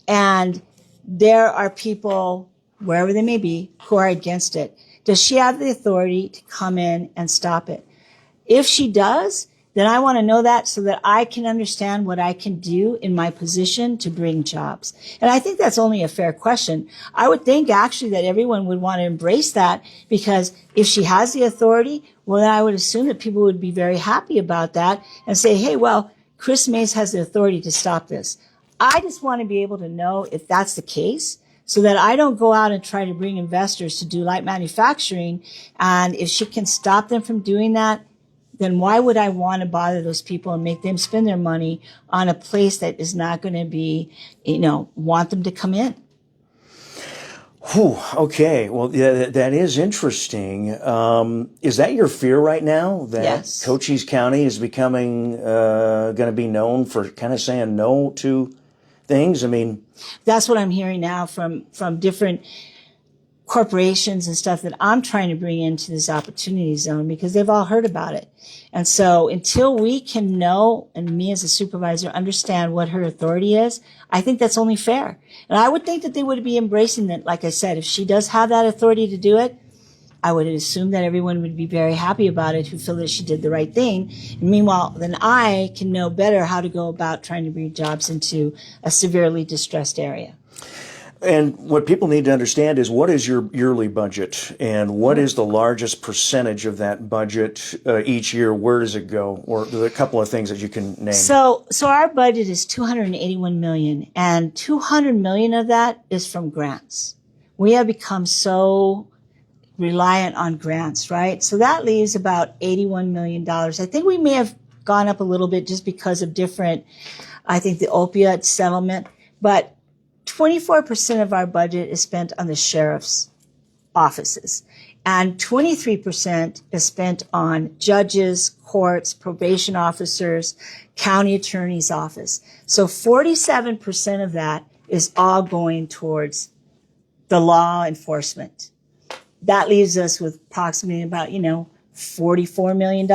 And there are people, wherever they may be, who are against it. Does she have the authority to come in and stop it? If she does, then I want to know that so that I can understand what I can do in my position to bring jobs. And I think that's only a fair question. I would think actually that everyone would want to embrace that, because if she has the authority, well, then I would assume that people would be very happy about that and say, hey, well, Chris Mays has the authority to stop this. I just want to be able to know if that's the case, so that I don't go out and try to bring investors to do light manufacturing. And if she can stop them from doing that, then why would I want to bother those people and make them spend their money on a place that is not going to be, want them to come in? Whew, okay. Well, yeah, that is interesting. Is that your fear right now, that Yes. Cochise County is becoming going to be known for kind of saying no to things? I mean, That's what I'm hearing now from different corporations and stuff that I'm trying to bring into this opportunity zone, because they've all heard about it. And so until we can know, and me as a supervisor understand what her authority is, I think that's only fair. And I would think that they would be embracing that. Like I said, if she does have that authority to do it, I would assume that everyone would be very happy about it, who feel that she did the right thing. And meanwhile, then I can know better how to go about trying to bring jobs into a severely distressed area. and what people need to understand is, what is your yearly budget, and what is the largest percentage of that budget each year? Where does it go? Or there are a couple of things that you can name. So our budget is $281 million, and $200 million of that is from grants. We have become so reliant on grants, right? So that leaves about $81 million. I think we may have gone up a little bit just because of different, I think the opiate settlement, but 24% of our budget is spent on the sheriff's offices, and 23% is spent on judges, courts, probation officers, county attorney's office. So 47% of that is all going towards the law enforcement. That leaves us with approximately about, $44 million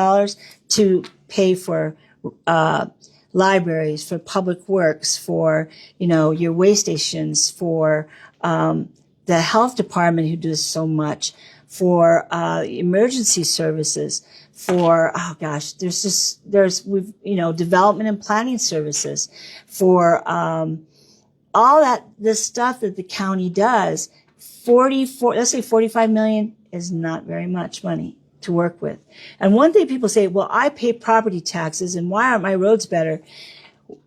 to pay for libraries, for public works, for, your way stations, for the health department, who does so much, for emergency services, for, development and planning services, for all that, the stuff that the county does. 45 million is not very much money to work with. And one thing people say, well, I pay property taxes, and why aren't my roads better?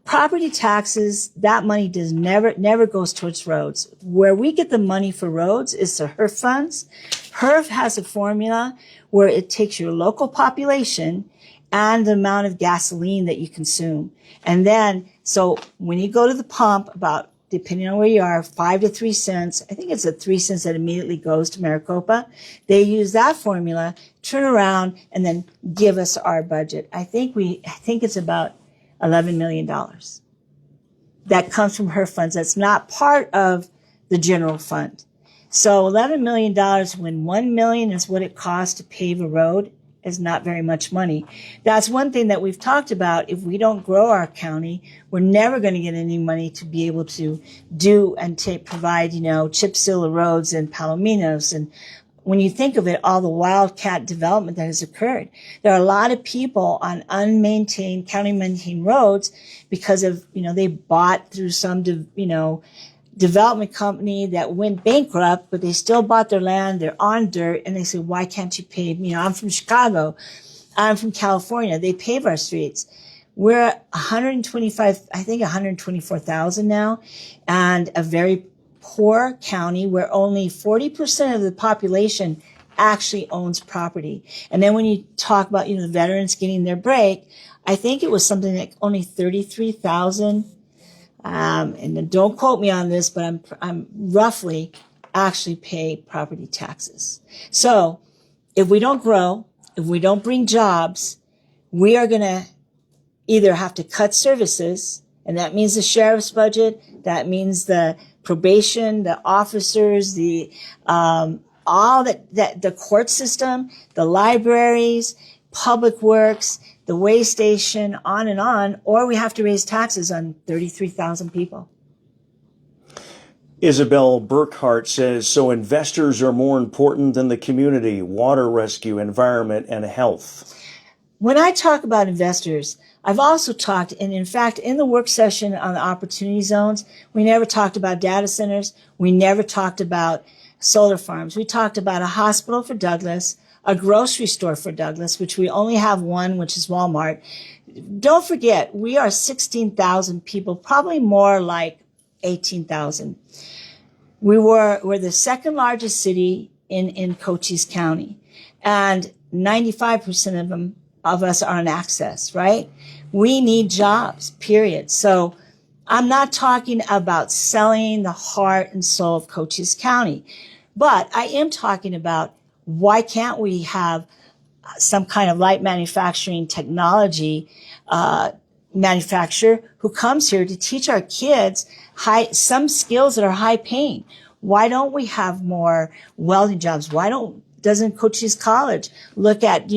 Property taxes, that money never goes towards roads. Where we get the money for roads is the HERF funds. HERF has a formula where it takes your local population and the amount of gasoline that you consume. And then, so when you go to the pump, about, depending on where you are, 5 to 3 cents. I think it's 3 cents that immediately goes to Maricopa. They use that formula, turn around, and then give us our budget. I think it's about $11 million. That comes from her funds. That's not part of the general fund. So $11 million when $1 million is what it costs to pave a road is not very much money. That's one thing that we've talked about. If we don't grow our county, we're never going to get any money to be able to do and provide, chip seal roads and palominos. And when you think of it, all the wildcat development that has occurred, there are a lot of people on unmaintained, county maintained roads because of, they bought through some, development company that went bankrupt, but they still bought their land. They're on dirt, and they say, why can't you pave? I'm from Chicago. I'm from California. They pave our streets. We're 124,000 now, and a very poor county where only 40% of the population actually owns property. And then when you talk about, the veterans getting their break, I think it was something like only 33,000 and then don't quote me on this, but I'm roughly actually pay property taxes. So if we don't grow, if we don't bring jobs, we are going to either have to cut services, and that means the sheriff's budget, that means the probation, the officers, the all that the court system, the libraries, public works, the way station, on, or we have to raise taxes on 33,000 people. Isabel Burkhart says, so investors are more important than the community, water rescue, environment, and health. When I talk about investors, I've also talked, and in fact, in the work session on the opportunity zones, we never talked about data centers. We never talked about solar farms. We talked about a hospital for Douglas, a grocery store for Douglas, which we only have one, which is Walmart. Don't forget, we are 16,000 people, probably more like 18,000. We're the second largest city in Cochise County, and 95% of us are on access, right? We need jobs, period. So I'm not talking about selling the heart and soul of Cochise County, but I am talking about why can't we have some kind of light manufacturing technology manufacturer who comes here to teach our kids some skills that are high paying? Why don't we have more welding jobs? Doesn't Cochise College look at,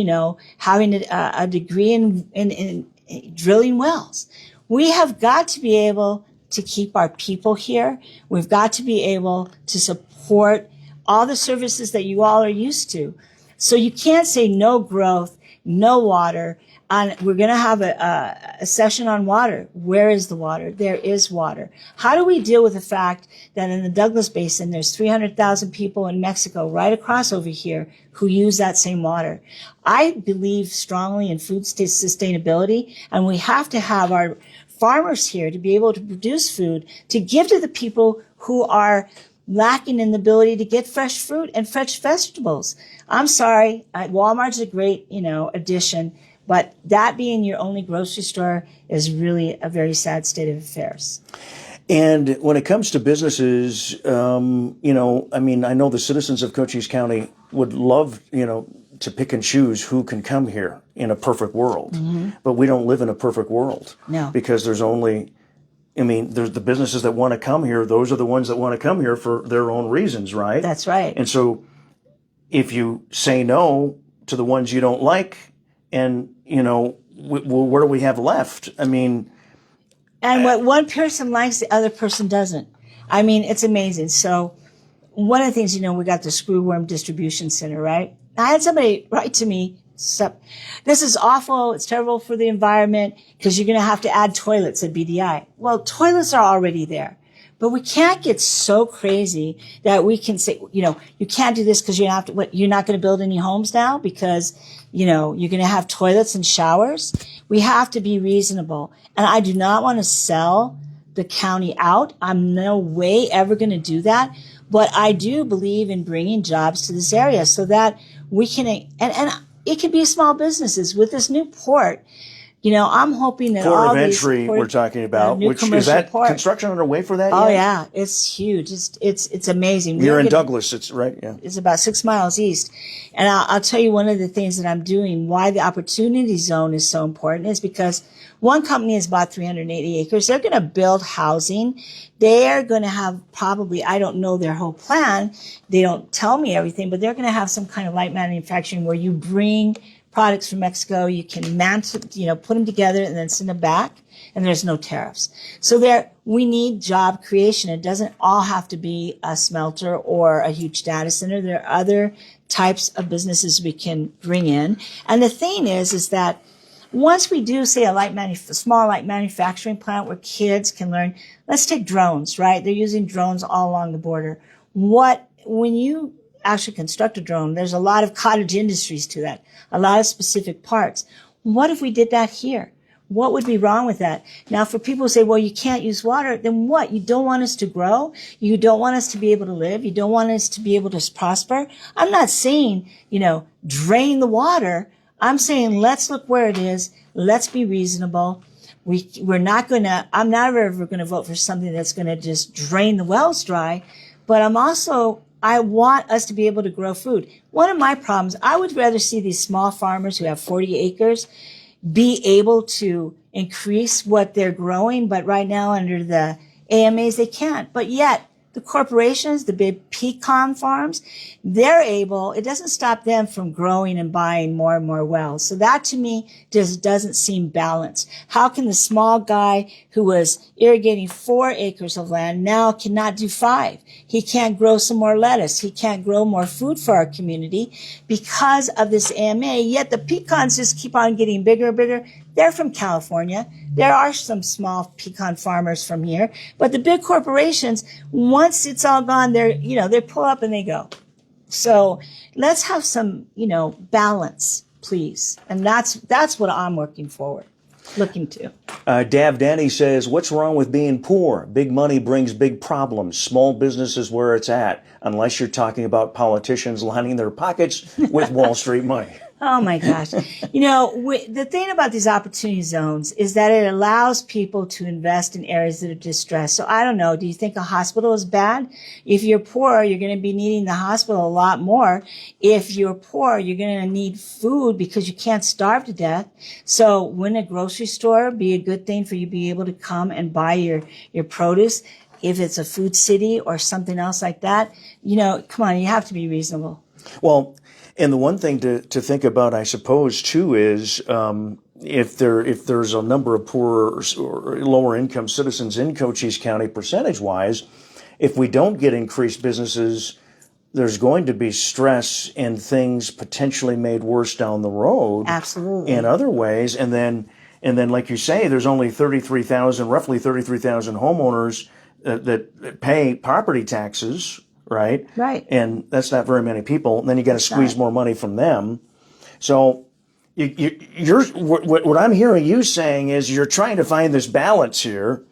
having a degree in drilling wells? We have got to be able to keep our people here. We've got to be able to support all the services that you all are used to. So you can't say no growth, no water. We're going to have a session on water. Where is the water? There is water. How do we deal with the fact that in the Douglas Basin, there's 300,000 people in Mexico right across over here who use that same water? I believe strongly in food sustainability, and we have to have our farmers here to be able to produce food to give to the people who are lacking in the ability to get fresh fruit and fresh vegetables. I'm sorry, Walmart's a great, addition. But that being your only grocery store is really a very sad state of affairs. And when it comes to businesses, I know the citizens of Cochise County would love, to pick and choose who can come here in a perfect world. Mm-hmm. But we don't live in a perfect world. No. Because there's the businesses that want to come here. Those are the ones that want to come here for their own reasons, right? That's right. And so if you say no to the ones you don't like, and, what do we have left? And what one person likes, the other person doesn't. It's amazing. So one of the things, we got the Screwworm Distribution Center, right? I had somebody write to me, this is awful. It's terrible for the environment because you're going to have to add toilets at BDI. Well, toilets are already there. But we can't get so crazy that we can say, you can't do this because you're not going to build any homes now because, you're going to have toilets and showers. We have to be reasonable. And I do not want to sell the county out. I'm no way ever going to do that. But I do believe in bringing jobs to this area so that we can, and it can be small businesses with this new port. I'm hoping that port all of these entry we're talking about, which is that port. Construction underway for that? Oh yet? Yeah, it's huge. It's amazing. You're in Douglas, it's right. Yeah, it's about 6 miles east, and I'll tell you one of the things that I'm doing. Why the opportunity zone is so important is because one company has bought 380 acres. They're going to build housing. They are going to have probably, I don't know their whole plan. They don't tell me everything, but they're going to have some kind of light manufacturing where you bring products from Mexico, you can put them together and then send them back, and there's no tariffs. So we need job creation. It doesn't all have to be a smelter or a huge data center. There are other types of businesses we can bring in. And the thing is that once we do, say, a small light manufacturing plant where kids can learn, let's take drones, right? They're using drones all along the border. When you actually construct a drone, there's a lot of cottage industries to that, a lot of specific parts. What if we did that here? What would be wrong with that? Now, for people who say, well, you can't use water, then what? You don't want us to grow? You don't want us to be able to live? You don't want us to be able to prosper? I'm not saying, drain the water. I'm saying let's look where it is. Let's be reasonable. I'm not ever going to vote for something that's going to just drain the wells dry, but I want us to be able to grow food. One of my problems, I would rather see these small farmers who have 40 acres be able to increase what they're growing, but right now under the AMAs, they can't. But yet, the corporations, the big pecan farms, they're able, it doesn't stop them from growing and buying more and more wells. So that to me just doesn't seem balanced. How can the small guy who was irrigating 4 acres of land now cannot do 5? He can't grow some more lettuce. He can't grow more food for our community because of this AMA. Yet the pecans just keep on getting bigger and bigger. They're from California. There are some small pecan farmers from here, but the big corporations, once it's all gone, they pull up and they go. So let's have some, balance, please. And that's what I'm looking to. Dav Danny says, what's wrong with being poor? Big money brings big problems. Small business is where it's at, unless you're talking about politicians lining their pockets with Wall Street money. Oh my gosh. The thing about these opportunity zones is that it allows people to invest in areas that are distressed. So I don't know. Do you think a hospital is bad? If you're poor, you're going to be needing the hospital a lot more. If you're poor, you're going to need food because you can't starve to death. So wouldn't a grocery store be a good thing for you to be able to come and buy your produce? If it's a food city or something else like that, come on, you have to be reasonable. Well, and the one thing to think about, I suppose, too, is if there's a number of poor or lower income citizens in Cochise County percentage-wise, if we don't get increased businesses, there's going to be stress and things potentially made worse down the road. Absolutely. In other ways. And then, like you say, there's only roughly 33,000 homeowners that pay property taxes. Right. And that's not very many people. And then you got to squeeze more money from them. So what I'm hearing you saying is you're trying to find this balance here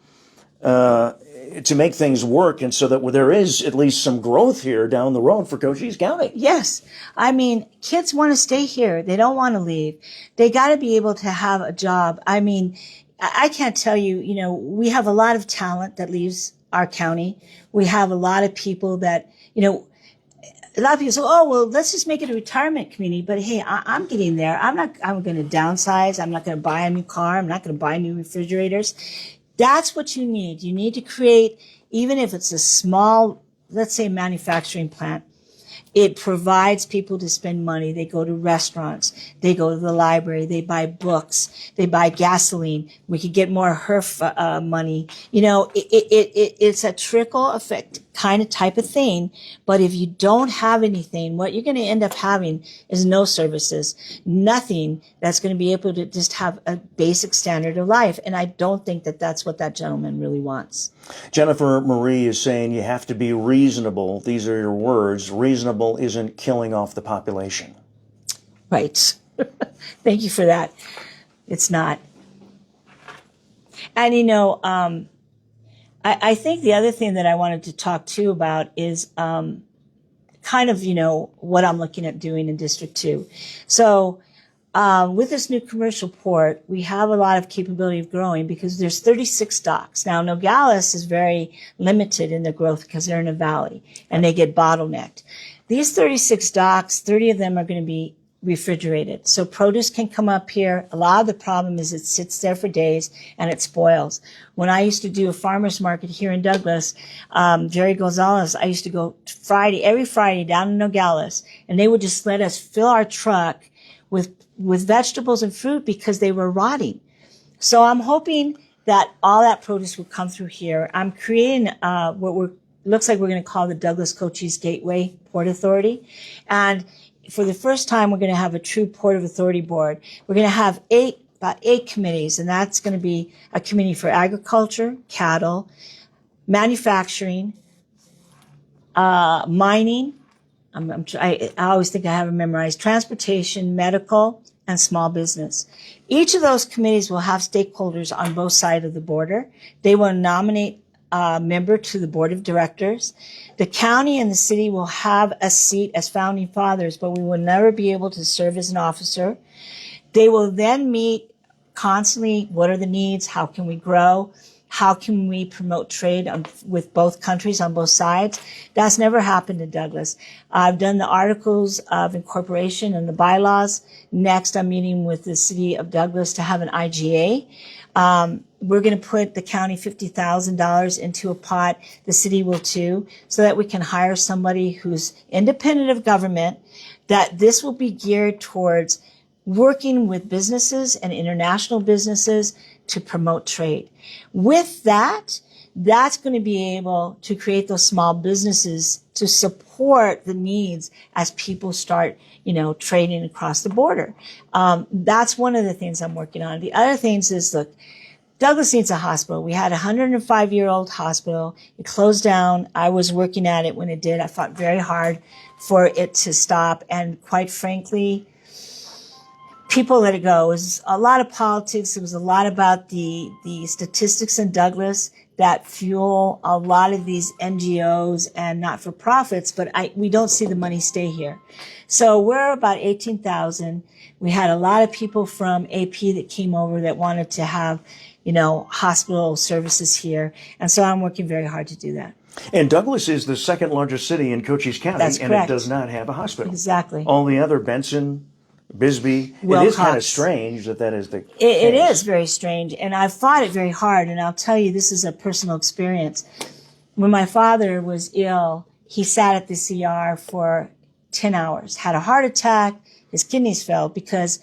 to make things work, and so that there is at least some growth here down the road for Cochise County. Yes. I mean, kids want to stay here. They don't want to leave. They got to be able to have a job. I mean, I can't tell you, we have a lot of talent that leaves our county. We have a lot of people that, a lot of people say, oh, well, let's just make it a retirement community. But hey, I'm getting there. I'm going to downsize. I'm not going to buy a new car. I'm not going to buy new refrigerators. That's what you need. You need to create, even if it's a small, let's say, manufacturing plant. It provides people to spend money. They go to restaurants. They go to the library. They buy books. They buy gasoline. We could get more HERF money. It's a trickle effect kind of type of thing. But if you don't have anything, what you're going to end up having is no services, nothing that's going to be able to just have a basic standard of life. And I don't think that that's what that gentleman really wants. Jennifer Marie is saying you have to be reasonable. These are your words. Reasonable isn't killing off the population. Right. Thank you for that. It's not. And, I think the other thing that I wanted to talk too about is kind of, what I'm looking at doing in District 2. So with this new commercial port, we have a lot of capability of growing because there's 36 docks. Now, Nogales is very limited in their growth because they're in a valley and they get bottlenecked. These 36 docks, 30 of them are going to be refrigerated. So produce can come up here. A lot of the problem is it sits there for days and it spoils. When I used to do a farmer's market here in Douglas, Jerry Gonzalez, I used to go every Friday down in Nogales, and they would just let us fill our truck with vegetables and fruit because they were rotting. So I'm hoping that all that produce will come through here. I'm creating looks like we're going to call the Douglas Cochise Gateway Port Authority. And for the first time, we're going to have a true Port of Authority board. We're going to have about eight committees, and that's going to be a committee for agriculture, cattle, manufacturing, mining. I always think I have it memorized. Transportation, medical, and small business. Each of those committees will have stakeholders on both sides of the border. They will nominate a member to the board of directors. The county and the city will have a seat as founding fathers, but we will never be able to serve as an officer. They will then meet constantly, what are the needs? How can we grow? How can we promote trade with both countries on both sides? That's never happened in Douglas. I've done the articles of incorporation and the bylaws. Next, I'm meeting with the city of Douglas to have an IGA. We're going to put the county $50,000 into a pot. The city will too, so that we can hire somebody who's independent of government, that this will be geared towards working with businesses and international businesses to promote trade. With that, that's going to be able to create those small businesses to support the needs as people start, trading across the border. That's one of the things I'm working on. The other things is, look, Douglas needs a hospital. We had a 105-year-old hospital. It closed down. I was working at it when it did. I fought very hard for it to stop. And quite frankly, people let it go. It was a lot of politics. It was a lot about the statistics in Douglas that fuel a lot of these NGOs and not-for-profits, but we don't see the money stay here. So we're about 18,000. We had a lot of people from AP that came over that wanted to have, hospital services here. And so I'm working very hard to do that. And Douglas is the second largest city in Cochise County, That's and correct. it does not have a hospital. Exactly. All the other, Benson, Bisbee, it is kind of strange that is the case. It is very strange, and I've fought it very hard, and I'll tell you, this is a personal experience. When my father was ill, he sat at the CR for 10 hours, had a heart attack, his kidneys failed, because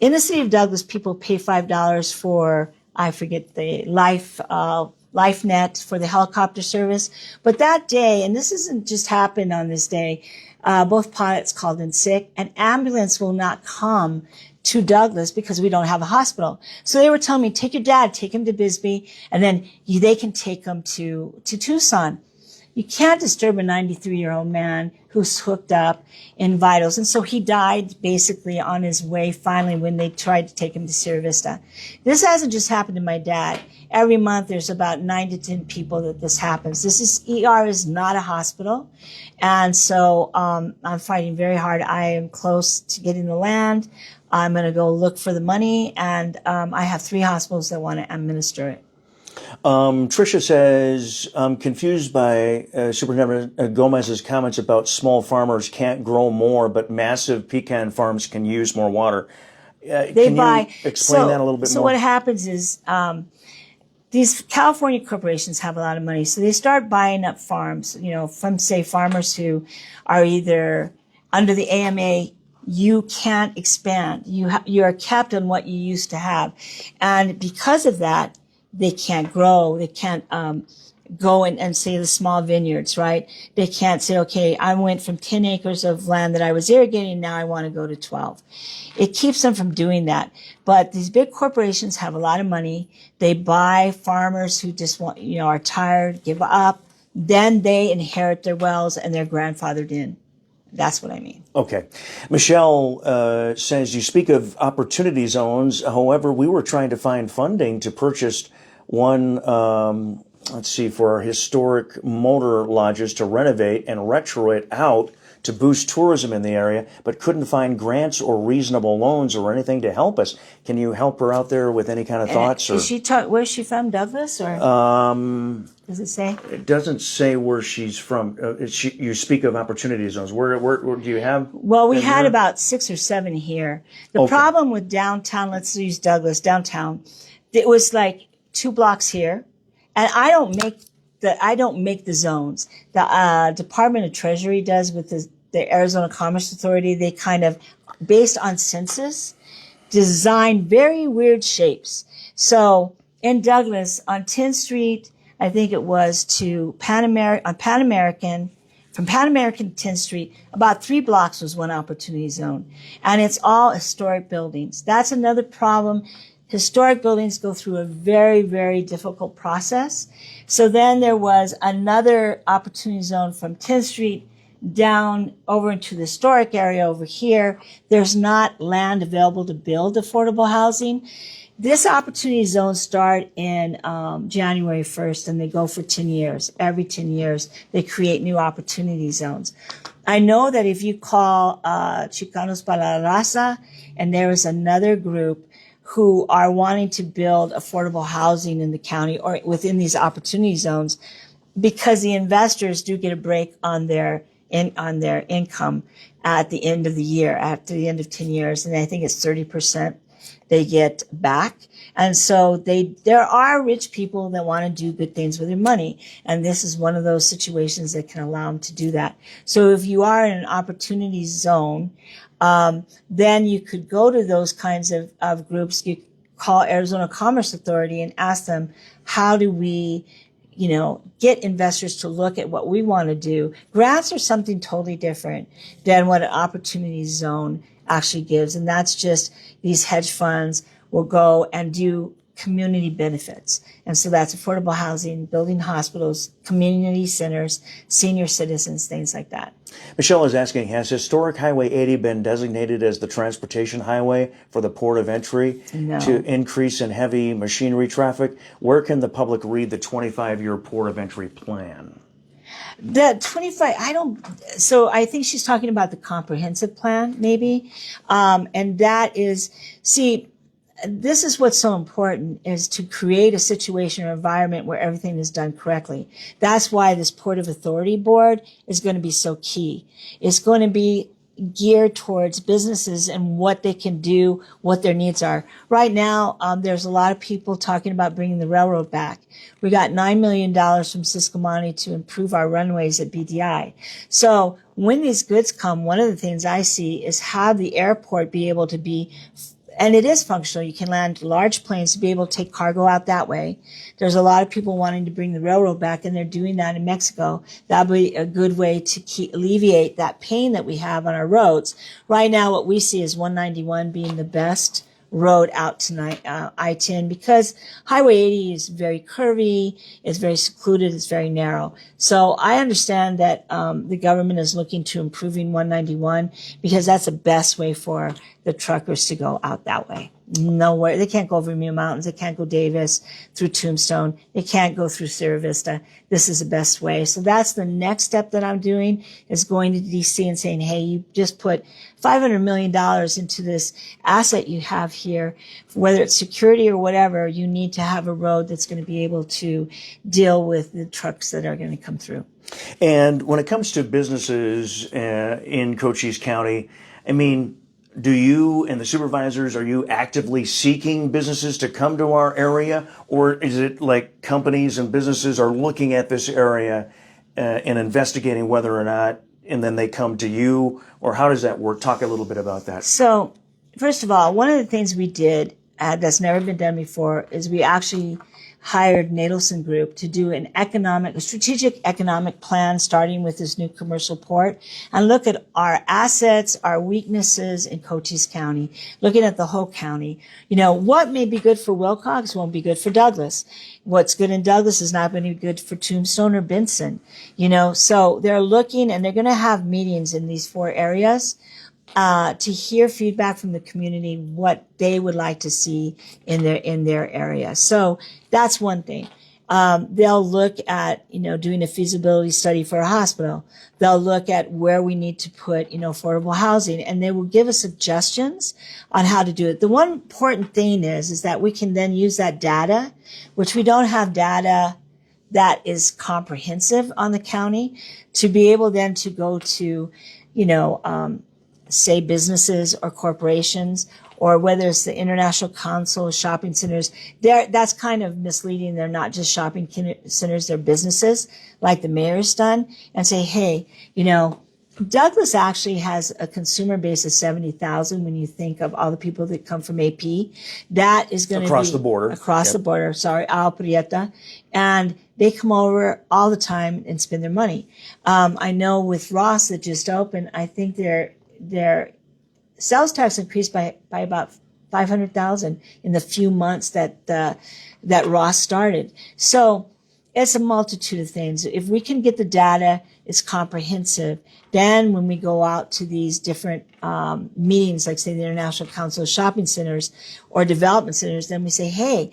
in the city of Douglas, people pay $5 for, I forget the LifeNet for the helicopter service. But that day, and this isn't just happened on this day, both pilots called in sick. An ambulance will not come to Douglas because we don't have a hospital. So they were telling me, take your dad, take him to Bisbee, and then they can take him to Tucson. You can't disturb a 93-year-old man who's hooked up in vitals. And so he died basically on his way finally when they tried to take him to Sierra Vista. This hasn't just happened to my dad. Every month there's about 9 to 10 people that this happens. ER is not a hospital. And so I'm fighting very hard. I am close to getting the land. I'm going to go look for the money. And I have 3 hospitals that want to administer it. Tricia says, I'm confused by Superintendent Gomez's comments about small farmers can't grow more, but massive pecan farms can use more water. Can you explain that a little bit more? So what happens is these California corporations have a lot of money, so they start buying up farms, from, say, farmers who are either under the AMA. You can't expand. You are capped on what you used to have. And because of that, they can't grow. They can't go and say the small vineyards, right? They can't say, okay, I went from 10 acres of land that I was irrigating, now I want to go to 12. It keeps them from doing that. But these big corporations have a lot of money. They buy farmers who just want, are tired, give up. Then they inherit their wells and they're grandfathered in. That's what I mean. Okay. Michelle says, you speak of opportunity zones. However, we were trying to find funding to purchase one, for our historic motor lodges to renovate and retro it out to boost tourism in the area, but couldn't find grants or reasonable loans or anything to help us. Can you help her out there with any kind of thoughts? Where's she from, Douglas? Or does it say? It doesn't say where she's from. You speak of opportunity zones. Where do you have? Well, we had about 6 or 7 here. The problem with downtown, let's use Douglas, downtown, it was like 2 blocks here. And I don't make the zones. The Department of Treasury does with the Arizona Commerce Authority. They kind of, based on census, design very weird shapes. So in Douglas, on 10th Street, I think it was to Pan American, from Pan American to 10th Street, about 3 blocks was one opportunity zone. And it's all historic buildings. That's another problem. Historic buildings go through a very, very difficult process. So then there was another opportunity zone from 10th Street down over into the historic area over here. There's not land available to build affordable housing. This opportunity zone start in January 1st, and they go for 10 years. Every 10 years, they create new opportunity zones. I know that if you call Chicanos para la Raza, and there is another group who are wanting to build affordable housing in the county or within these opportunity zones, because the investors do get a break on their income at the end of the year, after the end of 10 years. And I think it's 30% they get back. And so there are rich people that want to do good things with their money. And this is one of those situations that can allow them to do that. So if you are in an opportunity zone, then you could go to those kinds of groups. You call Arizona Commerce Authority and ask them, how do we, get investors to look at what we want to do? Grants are something totally different than what an opportunity zone actually gives. And that's just these hedge funds will go and do community benefits. And so that's affordable housing, building hospitals, community centers, senior citizens, things like that. Michelle is asking, has Historic Highway 80 been designated as the transportation highway for the port of entry to increase in heavy machinery traffic? Where can the public read the 25-year port of entry plan? The 25, so I think she's talking about the comprehensive plan, maybe. And that is, this is what's so important, is to create a situation or environment where everything is done correctly. That's why this Port of Authority Board is going to be so key. It's going to be geared towards businesses and what they can do, what their needs are. Right now, there's a lot of people talking about bringing the railroad back. We got $9 million from Sisquamani to improve our runways at BDI. So when these goods come, one of the things I see is have the airport be able to be, and it is functional. You can land large planes to be able to take cargo out that way. There's a lot of people wanting to bring the railroad back, and they're doing that in Mexico. That'll be a good way to alleviate that pain that we have on our roads. Right now, what we see is 191 being the best road out to I-10, because Highway 80 is very curvy, it's very secluded, it's very narrow. So I understand that the government is looking to improving 191, because that's the best way for the truckers to go out that way. Nowhere. They can't go over Mule Mountains. They can't go Davis through Tombstone. They can't go through Sierra Vista. This is the best way. So that's the next step that I'm doing, is going to DC and saying, hey, you just put $500 million into this asset you have here, whether it's security or whatever. You need to have a road that's going to be able to deal with the trucks that are going to come through. And when it comes to businesses in Cochise County, I mean, do you and the supervisors, are you actively seeking businesses to come to our area? Or is it like companies and businesses are looking at this area and investigating whether or not, and then they come to you? Or how does that work? Talk a little bit about that. So, first of all, one of the things we did that's never been done before is we actually hired Nadelson Group to do a strategic economic plan, starting with this new commercial port, and look at our assets, our weaknesses in Cochise County, looking at the whole county. What may be good for Wilcox won't be good for Douglas. What's good in Douglas is not going to be good for Tombstone or Benson. So they're looking, and they're going to have meetings in these 4 areas to hear feedback from the community, what they would like to see in their area. So that's one thing. They'll look at, doing a feasibility study for a hospital. They'll look at where we need to put, affordable housing, and they will give us suggestions on how to do it. The one important thing is that we can then use that data, which we don't have data that is comprehensive on the county, to be able then to go to, say businesses or corporations, or whether it's the International Council of Shopping Centers. That's kind of misleading. They're not just shopping centers, they're businesses, like the mayor's done, and say, hey, Douglas actually has a consumer base of 70,000 when you think of all the people that come from AP. That is going to be across the border. Across the border, Al Prieta. And they come over all the time and spend their money. I know with Ross that just opened, I think their sales tax increased by about 500,000 in the few months that Ross started. So it's a multitude of things. If we can get the data, it's comprehensive. Then when we go out to these different meetings, like say the International Council of Shopping Centers or Development Centers, then we say, hey,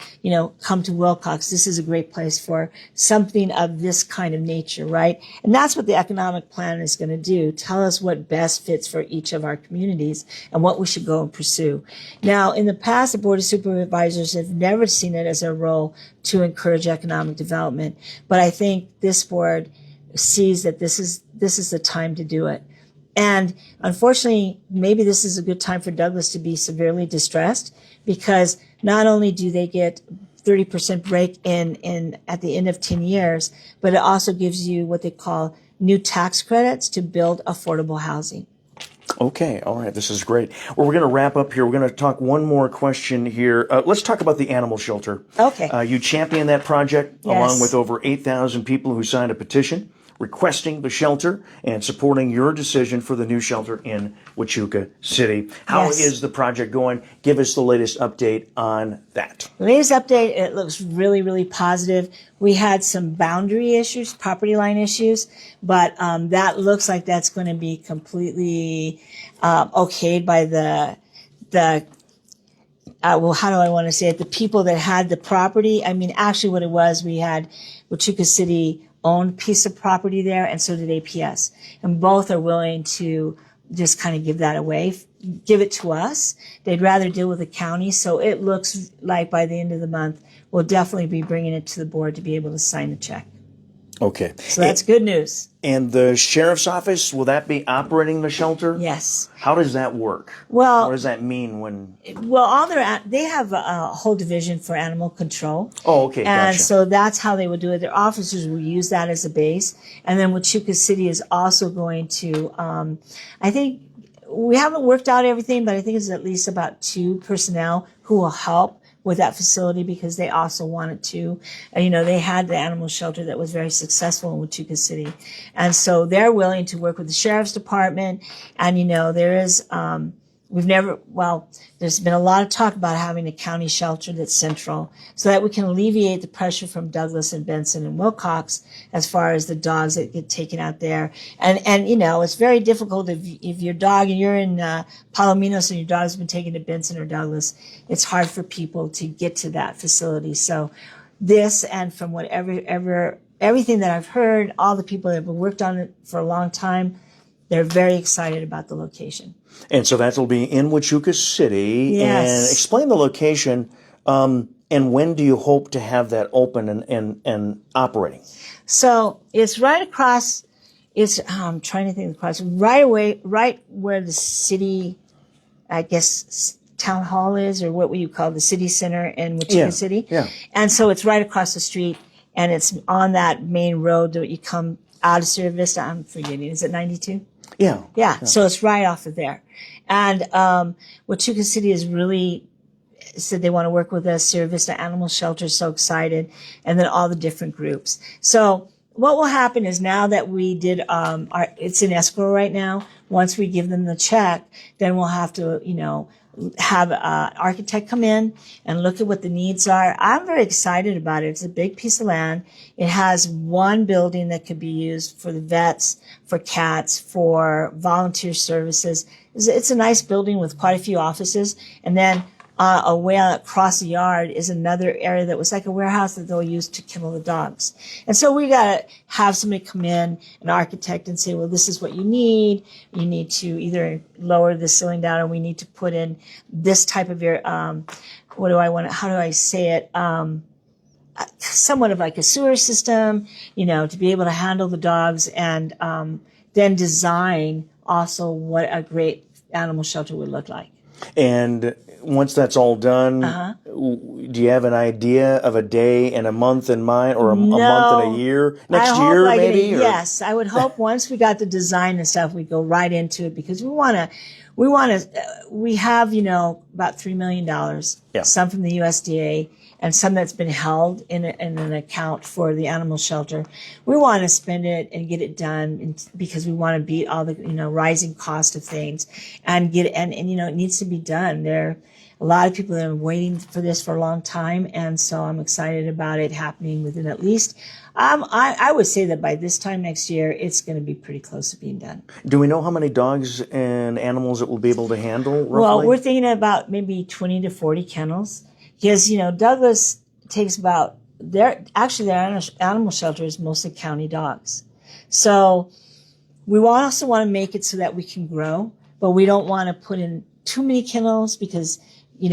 come to Wilcox. This is a great place for something of this kind of nature, right? And that's what the economic plan is going to do. Tell us what best fits for each of our communities and what we should go and pursue. Now, in the past, the Board of Supervisors have never seen it as a role to encourage economic development. But I think this board sees that this is the time to do it. And unfortunately, maybe this is a good time for Douglas to be severely distressed, because not only do they get 30% break in at the end of 10 years, but it also gives you what they call new tax credits to build affordable housing. Okay, all right, this is great. Well, we're going to wrap up here. We're going to talk one more question here. Let's talk about the animal shelter. Okay. You championed that project Yes. along with over 8,000 people who signed a petition requesting the shelter and supporting your decision for the new shelter in Huachuca City. How Yes. is the project going? Give us the latest update on that. The latest update, it looks really, really positive. We had some boundary issues, property line issues, but that looks like that's going to be completely okayed by well, how do I want to say it? The people that had the property. I mean, actually what it was, we had Huachuca City owned piece of property there, and so did APS. And both are willing to just kind of give that away, give it to us. They'd rather deal with the county. So it looks like by the end of the month, we'll definitely be bringing it to the board to be able to sign the check. Okay. So that's good news. And the sheriff's office, will that be operating the shelter? Yes. How does that work? Well, what does that mean when? Well, they have a whole division for animal control. Oh, okay, And gotcha. so that's how they would do it. Their officers will use that as a base. And then Huachuca City is also going to, I think, we haven't worked out everything, but I think it's at least about 2 personnel who will help with that facility, because they also wanted to. They had the animal shelter that was very successful in Huachuca City. And so they're willing to work with the sheriff's department. And, there is, there's been a lot of talk about having a county shelter that's central so that we can alleviate the pressure from Douglas and Benson and Wilcox as far as the dogs that get taken out there. And it's very difficult if your dog, and you're in Palominos and your dog's been taken to Benson or Douglas, it's hard for people to get to that facility. So this, and from everything that I've heard, all the people that have worked on it for a long time, they're very excited about the location. And so that will be in Huachuca City. Yes. And explain the location. And when do you hope to have that open and operating? So it's right across. I'm trying to think across right where the city, I guess, town hall is, or what would you call the city center in Huachuca City? Yeah. And so it's right across the street, and it's on that main road that you come out of Sierra Vista. I'm forgetting. Is it 92? Yeah. So it's right off of there. And Huachuca City is really said they want to work with us. Sierra Vista Animal Shelter is so excited. And then all the different groups. So what will happen is, now that we did it's in escrow right now. Once we give them the check, then we'll have to, have an architect come in and look at what the needs are. I'm very excited about it. It's a big piece of land. It has one building that could be used for the vets, for cats, for volunteer services. It's a nice building with quite a few offices. And then away across the yard is another area that was like a warehouse that they'll use to kennel the dogs. And so we got to have somebody come in, an architect, and say, well, this is what you need. You need to either lower the ceiling down, or we need to put in this type of how do I say it? Somewhat of like a sewer system, to be able to handle the dogs, and then design also what a great animal shelter would look like. And once that's all done, do you have an idea of a day and a month in mind, or a month and a year? Next year, maybe? Yes, I would hope once we got the design and stuff, we go right into it, because we have, about $3 million, some from the USDA and some that's been held in an account for the animal shelter. We want to spend it and get it done, because we want to beat all the, rising cost of things, and it needs to be done. a lot of people that are waiting for this for a long time, and so I'm excited about it happening within at least, I would say that by this time next year, it's going to be pretty close to being done. Do we know how many dogs and animals it will be able to handle, roughly? Well, we're thinking about maybe 20 to 40 kennels, because, Douglas takes about, their animal shelter is mostly county dogs. So we also want to make it so that we can grow, but we don't want to put in too many kennels because, we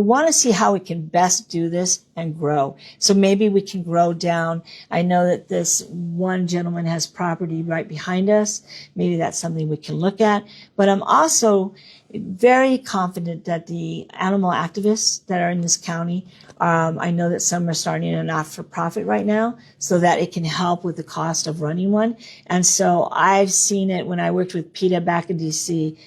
want to see how we can best do this and grow. So maybe we can grow down. I know that this one gentleman has property right behind us. Maybe that's something we can look at. But I'm also very confident that the animal activists that are in this county, I know that some are starting a not-for-profit right now so that it can help with the cost of running one. And so I've seen it when I worked with PETA back in D.C.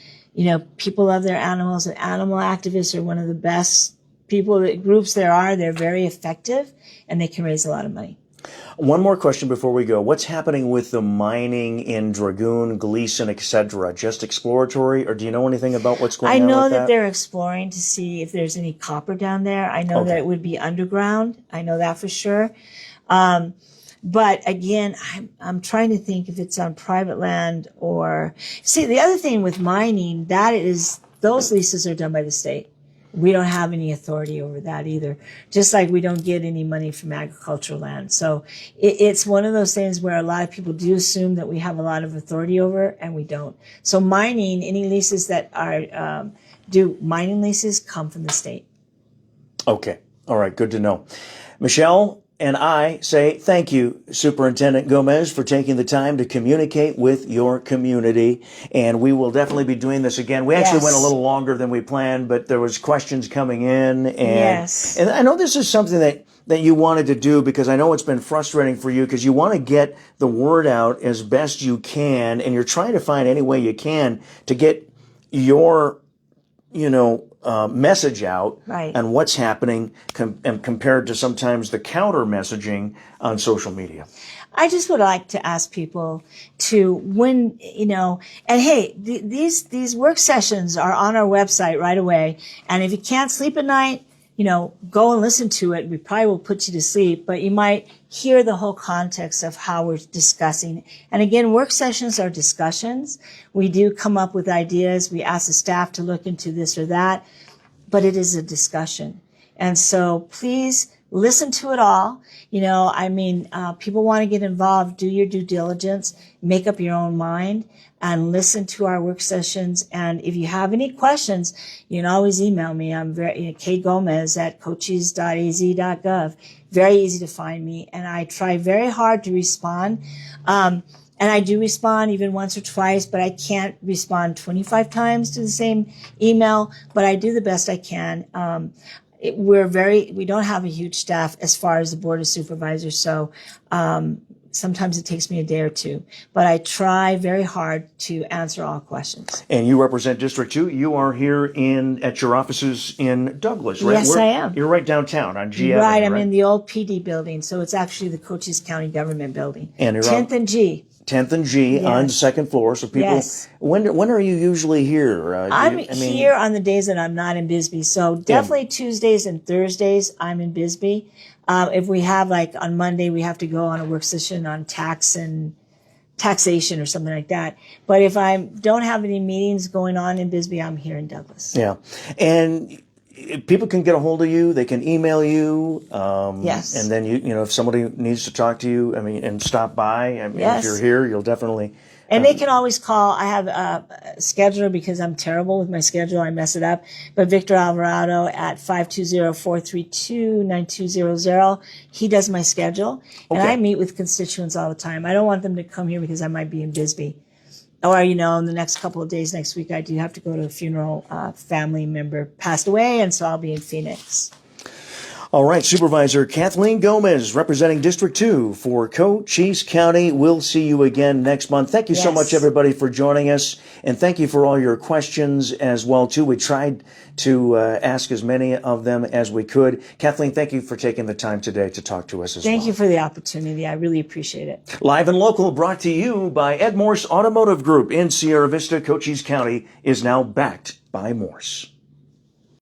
People love their animals, and animal activists are one of the best groups there are. They're very effective, and they can raise a lot of money. One more question before we go. What's happening with the mining in Dragoon, Gleason, etc.? Just exploratory, or do you know anything about what's going on with that? I know that they're exploring to see if there's any copper down there. I know that it would be underground. I know that for sure. But again, I'm trying to think if it's on private land or... See, the other thing with mining, those leases are done by the state. We don't have any authority over that either. Just like we don't get any money from agricultural land. So it's one of those things where a lot of people do assume that we have a lot of authority over, and we don't. So mining, any leases that are mining leases come from the state. Okay. All right. Good to know. Michelle and I say thank you, Superintendent Gomez, for taking the time to communicate with your community. And we will definitely be doing this again. We actually went a little longer than we planned, but there was questions coming in. And, and I know this is something that you wanted to do, because I know it's been frustrating for you, because you want to get the word out as best you can, and you're trying to find any way you can to get your, message out and what's happening and compared to sometimes the counter messaging on social media. I just would like to ask people to, and hey, these work sessions are on our website right away. And if you can't sleep at night, go and listen to it. We probably will put you to sleep, but you might hear the whole context of how we're discussing. And again, work sessions are discussions. We do come up with ideas. We ask the staff to look into this or that, but it is a discussion. And so please listen to it all. People want to get involved. Do your due diligence, make up your own mind, and listen to our work sessions. And if you have any questions, you can always email me. I'm kgomez@cochise.az.gov. Very easy to find me. And I try very hard to respond. And I do respond even once or twice, but I can't respond 25 times to the same email, but I do the best I can. We don't have a huge staff as far as the Board of Supervisors, so sometimes it takes me a day or two. But I try very hard to answer all questions. And you represent District 2. You are here at your offices in Douglas, right? Yes, I am. You're right downtown on G Avenue, right? I'm in the old PD building, so it's actually the Cochise County Government Building. And you're 10th and G. 10th and G on the second floor. So people, when are you usually here? I'm here on the days that I'm not in Bisbee. So definitely Tuesdays and Thursdays I'm in Bisbee. If we have on Monday, we have to go on a work session on taxation or something like that. But if I don't have any meetings going on in Bisbee, I'm here in Douglas. Yeah. And people can get a hold of you. They can email you. Yes. And then if somebody needs to talk to you, and stop by. If you're here, you'll definitely. And they can always call. I have a scheduler because I'm terrible with my schedule. I mess it up. But Victor Alvarado at 520-432-9200. He does my schedule. Okay. And I meet with constituents all the time. I don't want them to come here because I might be in Bisbee. Or, in the next couple of days next week, I do have to go to a funeral. Family member passed away, and so I'll be in Phoenix. All right, Supervisor Kathleen Gomez, representing District 2 for Cochise County. We'll see you again next month. Thank you so much, everybody, for joining us. And thank you for all your questions as well, too. We tried to ask as many of them as we could. Kathleen, thank you for taking the time today to talk to us as well. Thank you for the opportunity. I really appreciate it. Live and local, brought to you by Ed Morse Automotive Group in Sierra Vista. Cochise County is now backed by Morse.